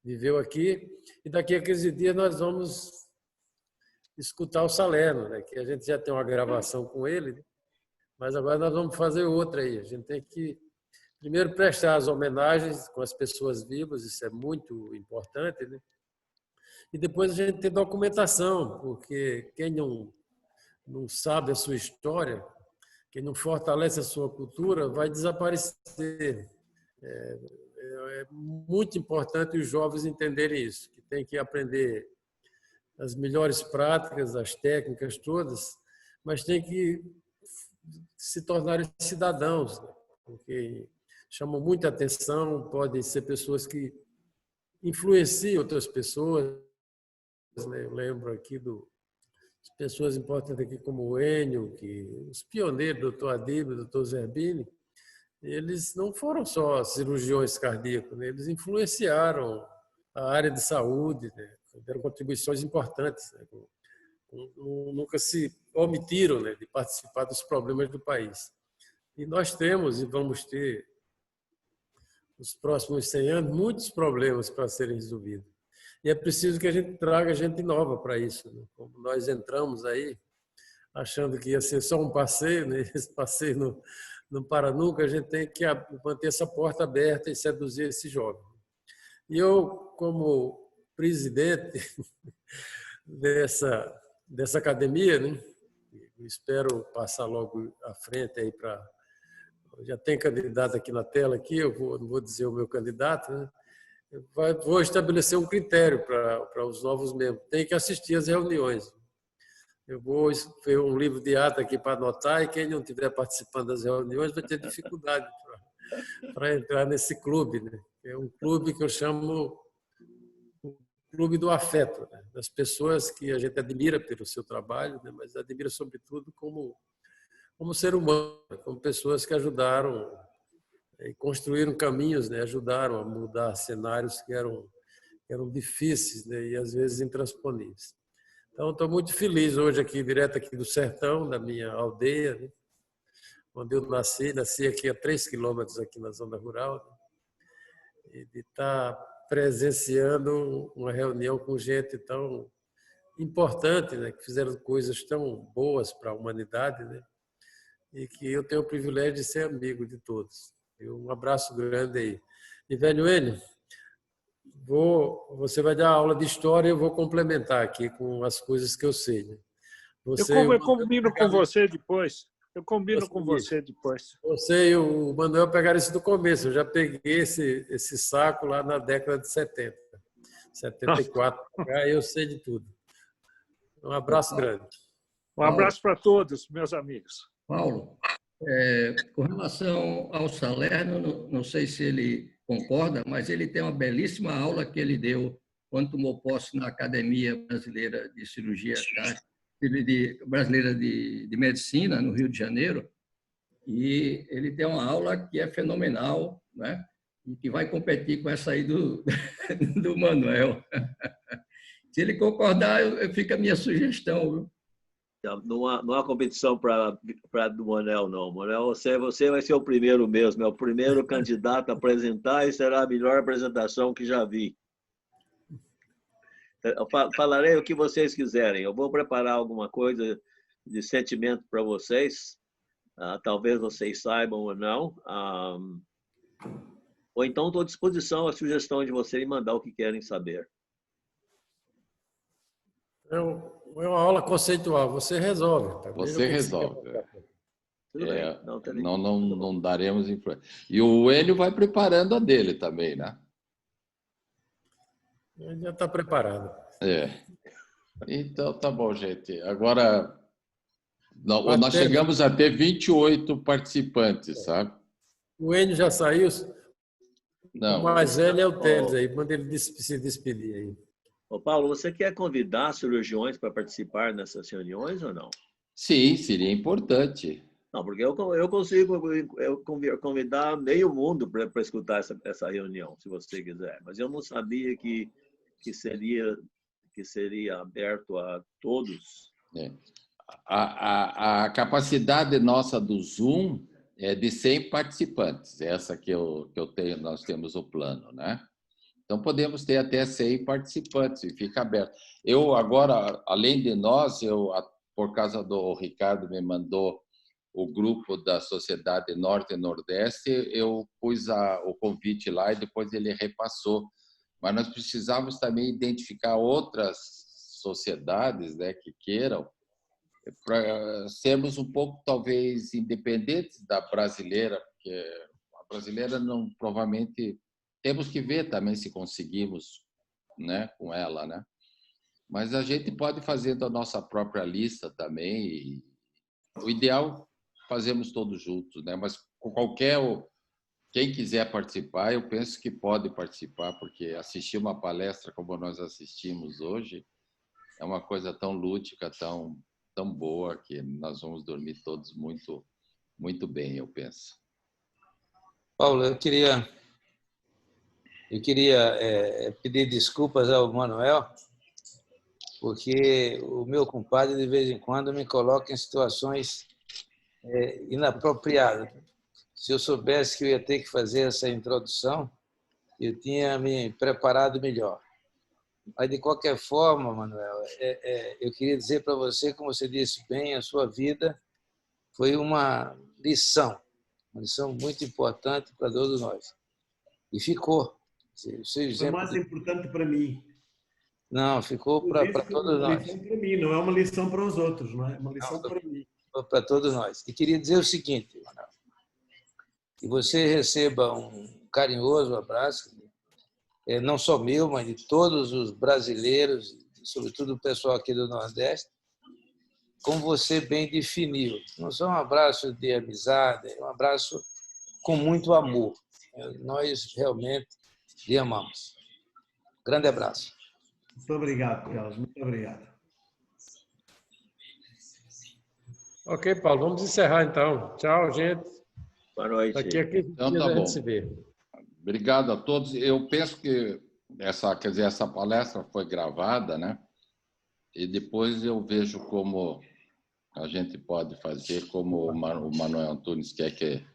viveu aqui, e daqui a 15 dias nós vamos escutar o Salerno, né? Que a gente já tem uma gravação com ele, né? Mas agora nós vamos fazer outra aí. A gente tem que primeiro prestar as homenagens com as pessoas vivas, isso é muito importante, né? E depois a gente tem documentação, porque quem não sabe a sua história, quem não fortalece a sua cultura, vai desaparecer. É muito importante os jovens entenderem isso, que tem que aprender as melhores práticas, as técnicas todas, mas tem que se tornarem cidadãos, né? Porque chamam muita atenção, podem ser pessoas que influenciam outras pessoas, né? Eu lembro aqui de pessoas importantes aqui como o Enio, os pioneiros, o Dr. Adib, o Dr. Zerbini, eles não foram só cirurgiões cardíacos, né? Eles influenciaram a área de saúde, né? Deram contribuições importantes, né? Nunca se omitiram, né, de participar dos problemas do país. E nós temos e vamos ter, nos próximos 100 anos, muitos problemas para serem resolvidos. E é preciso que a gente traga gente nova para isso, né? Como nós entramos aí, achando que ia ser só um passeio, né? Esse passeio não para nunca, a gente tem que manter essa porta aberta e seduzir esse jovem. E eu, como presidente dessa academia, né? Espero passar logo à frente aí para... Já tem candidato aqui na tela, aqui, não vou dizer o meu candidato, né? Vou estabelecer um critério para os novos membros. Tem que assistir às reuniões. Eu vou ver um livro de ata aqui para anotar e quem não estiver participando das reuniões vai ter dificuldade para entrar nesse clube, né? É um clube que eu chamo o clube do afeto, né? Das pessoas que a gente admira pelo seu trabalho, né? Mas admira sobretudo como ser humano, como pessoas que ajudaram e construíram caminhos, né? Ajudaram a mudar cenários que eram difíceis, né? E às vezes intransponíveis. Então, estou muito feliz hoje aqui, direto aqui do sertão, da minha aldeia, né? Onde eu nasci aqui a 3 quilômetros aqui na zona rural, né? E de estar presenciando uma reunião com gente tão importante, né? Que fizeram coisas tão boas para a humanidade, né? E que eu tenho o privilégio de ser amigo de todos. Um abraço grande aí. E, velho Enio, você vai dar aula de história e eu vou complementar aqui com as coisas que eu sei. Né? Eu combino com você depois. Você e o Manuel pegaram isso do começo. Eu já peguei esse saco lá na década de 70, 74. Aí eu sei de tudo. Um abraço grande. Um abraço para todos, meus amigos. Paulo, com relação ao Salerno, não sei se ele concorda, mas ele tem uma belíssima aula que ele deu quando tomou posse na Academia Brasileira de Cirurgia Brasileira de Medicina, no Rio de Janeiro, e ele tem uma aula que é fenomenal, né? E que vai competir com essa aí do Manuel. Se ele concordar, fica a minha sugestão, viu? Não há competição para do Manuel, não. Manuel, você vai ser o primeiro mesmo, é o primeiro candidato a apresentar e será a melhor apresentação que já vi. Eu falarei o que vocês quiserem. Eu vou preparar alguma coisa de sentimento para vocês. Talvez vocês saibam ou não. Ou então estou à disposição a sugestão de vocês mandar o que querem saber. É uma aula conceitual, você resolve. Tá? Você resolve. Não daremos influência. E o Enio vai preparando a dele também, né? Ele já está preparado. Então, tá bom, gente. Agora, nós chegamos a ter 28 participantes, sabe? O Enio já saiu? Não. O mais velho é o Teles aí, manda ele se despedir aí. Ô Paulo, você quer convidar cirurgiões para participar nessas reuniões ou não? Sim, seria importante. Não, porque eu consigo convidar meio mundo para escutar essa reunião, se você quiser. Mas eu não sabia que seria aberto a todos. A capacidade nossa do Zoom é de 100 participantes. Essa que eu tenho, nós temos o plano, né? Então, podemos ter até 100 participantes e fica aberto. Eu, agora, além de nós, por causa do Ricardo me mandou o grupo da Sociedade Norte e Nordeste, eu pus o convite lá e depois ele repassou. Mas nós precisávamos também identificar outras sociedades, né, que queiram, para sermos um pouco, talvez, independentes da brasileira, porque a brasileira não, provavelmente... Temos que ver também se conseguimos, né, com ela, né? Mas a gente pode fazer da nossa própria lista também. E o ideal, fazemos todos juntos, né? Mas com quem quiser participar, eu penso que pode participar, porque assistir uma palestra como nós assistimos hoje é uma coisa tão lúdica, tão boa, que nós vamos dormir todos muito, muito bem, eu penso. Paulo, eu queria pedir desculpas ao Manuel, porque o meu compadre, de vez em quando, me coloca em situações inapropriadas. Se eu soubesse que eu ia ter que fazer essa introdução, eu tinha me preparado melhor. Mas, de qualquer forma, Manuel, eu queria dizer para você, como você disse bem, a sua vida foi uma lição muito importante para todos nós. E ficou. Foi mais importante para mim. Não, ficou para todos nós. É uma lição para mim, não é uma lição para os outros, não é? É uma lição para mim. Para todos nós. E queria dizer o seguinte, Manuel, que você receba um carinhoso abraço, não só meu, mas de todos os brasileiros, sobretudo o pessoal aqui do Nordeste, como você bem definiu. Não só um abraço de amizade, é um abraço com muito amor. Nós realmente lhe amamos. Grande abraço. Muito obrigado, Carlos. Muito obrigado. Ok, Paulo, vamos encerrar então. Tchau, gente. Boa noite. Daqui a 15 Então, dias tá a bom. gente se vê. Obrigado a todos. Eu penso que essa palestra foi gravada, né? E depois eu vejo como a gente pode fazer, como o Manuel Antunes quer que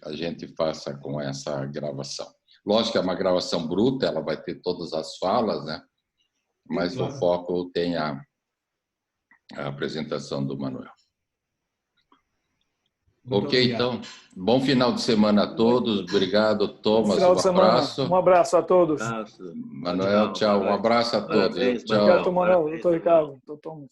a gente faça com essa gravação. Lógico que é uma gravação bruta, ela vai ter todas as falas, né? Mas o foco tem a apresentação do Manuel. Muito Ok, obrigado. então, bom final de semana a todos. Obrigado, Thomas. Final Um de semana. abraço. Um abraço a todos. Manuel, tchau. Um abraço a todos. Tchau. Obrigado, Manuel. Doutor Ricardo. Doutor Thomas.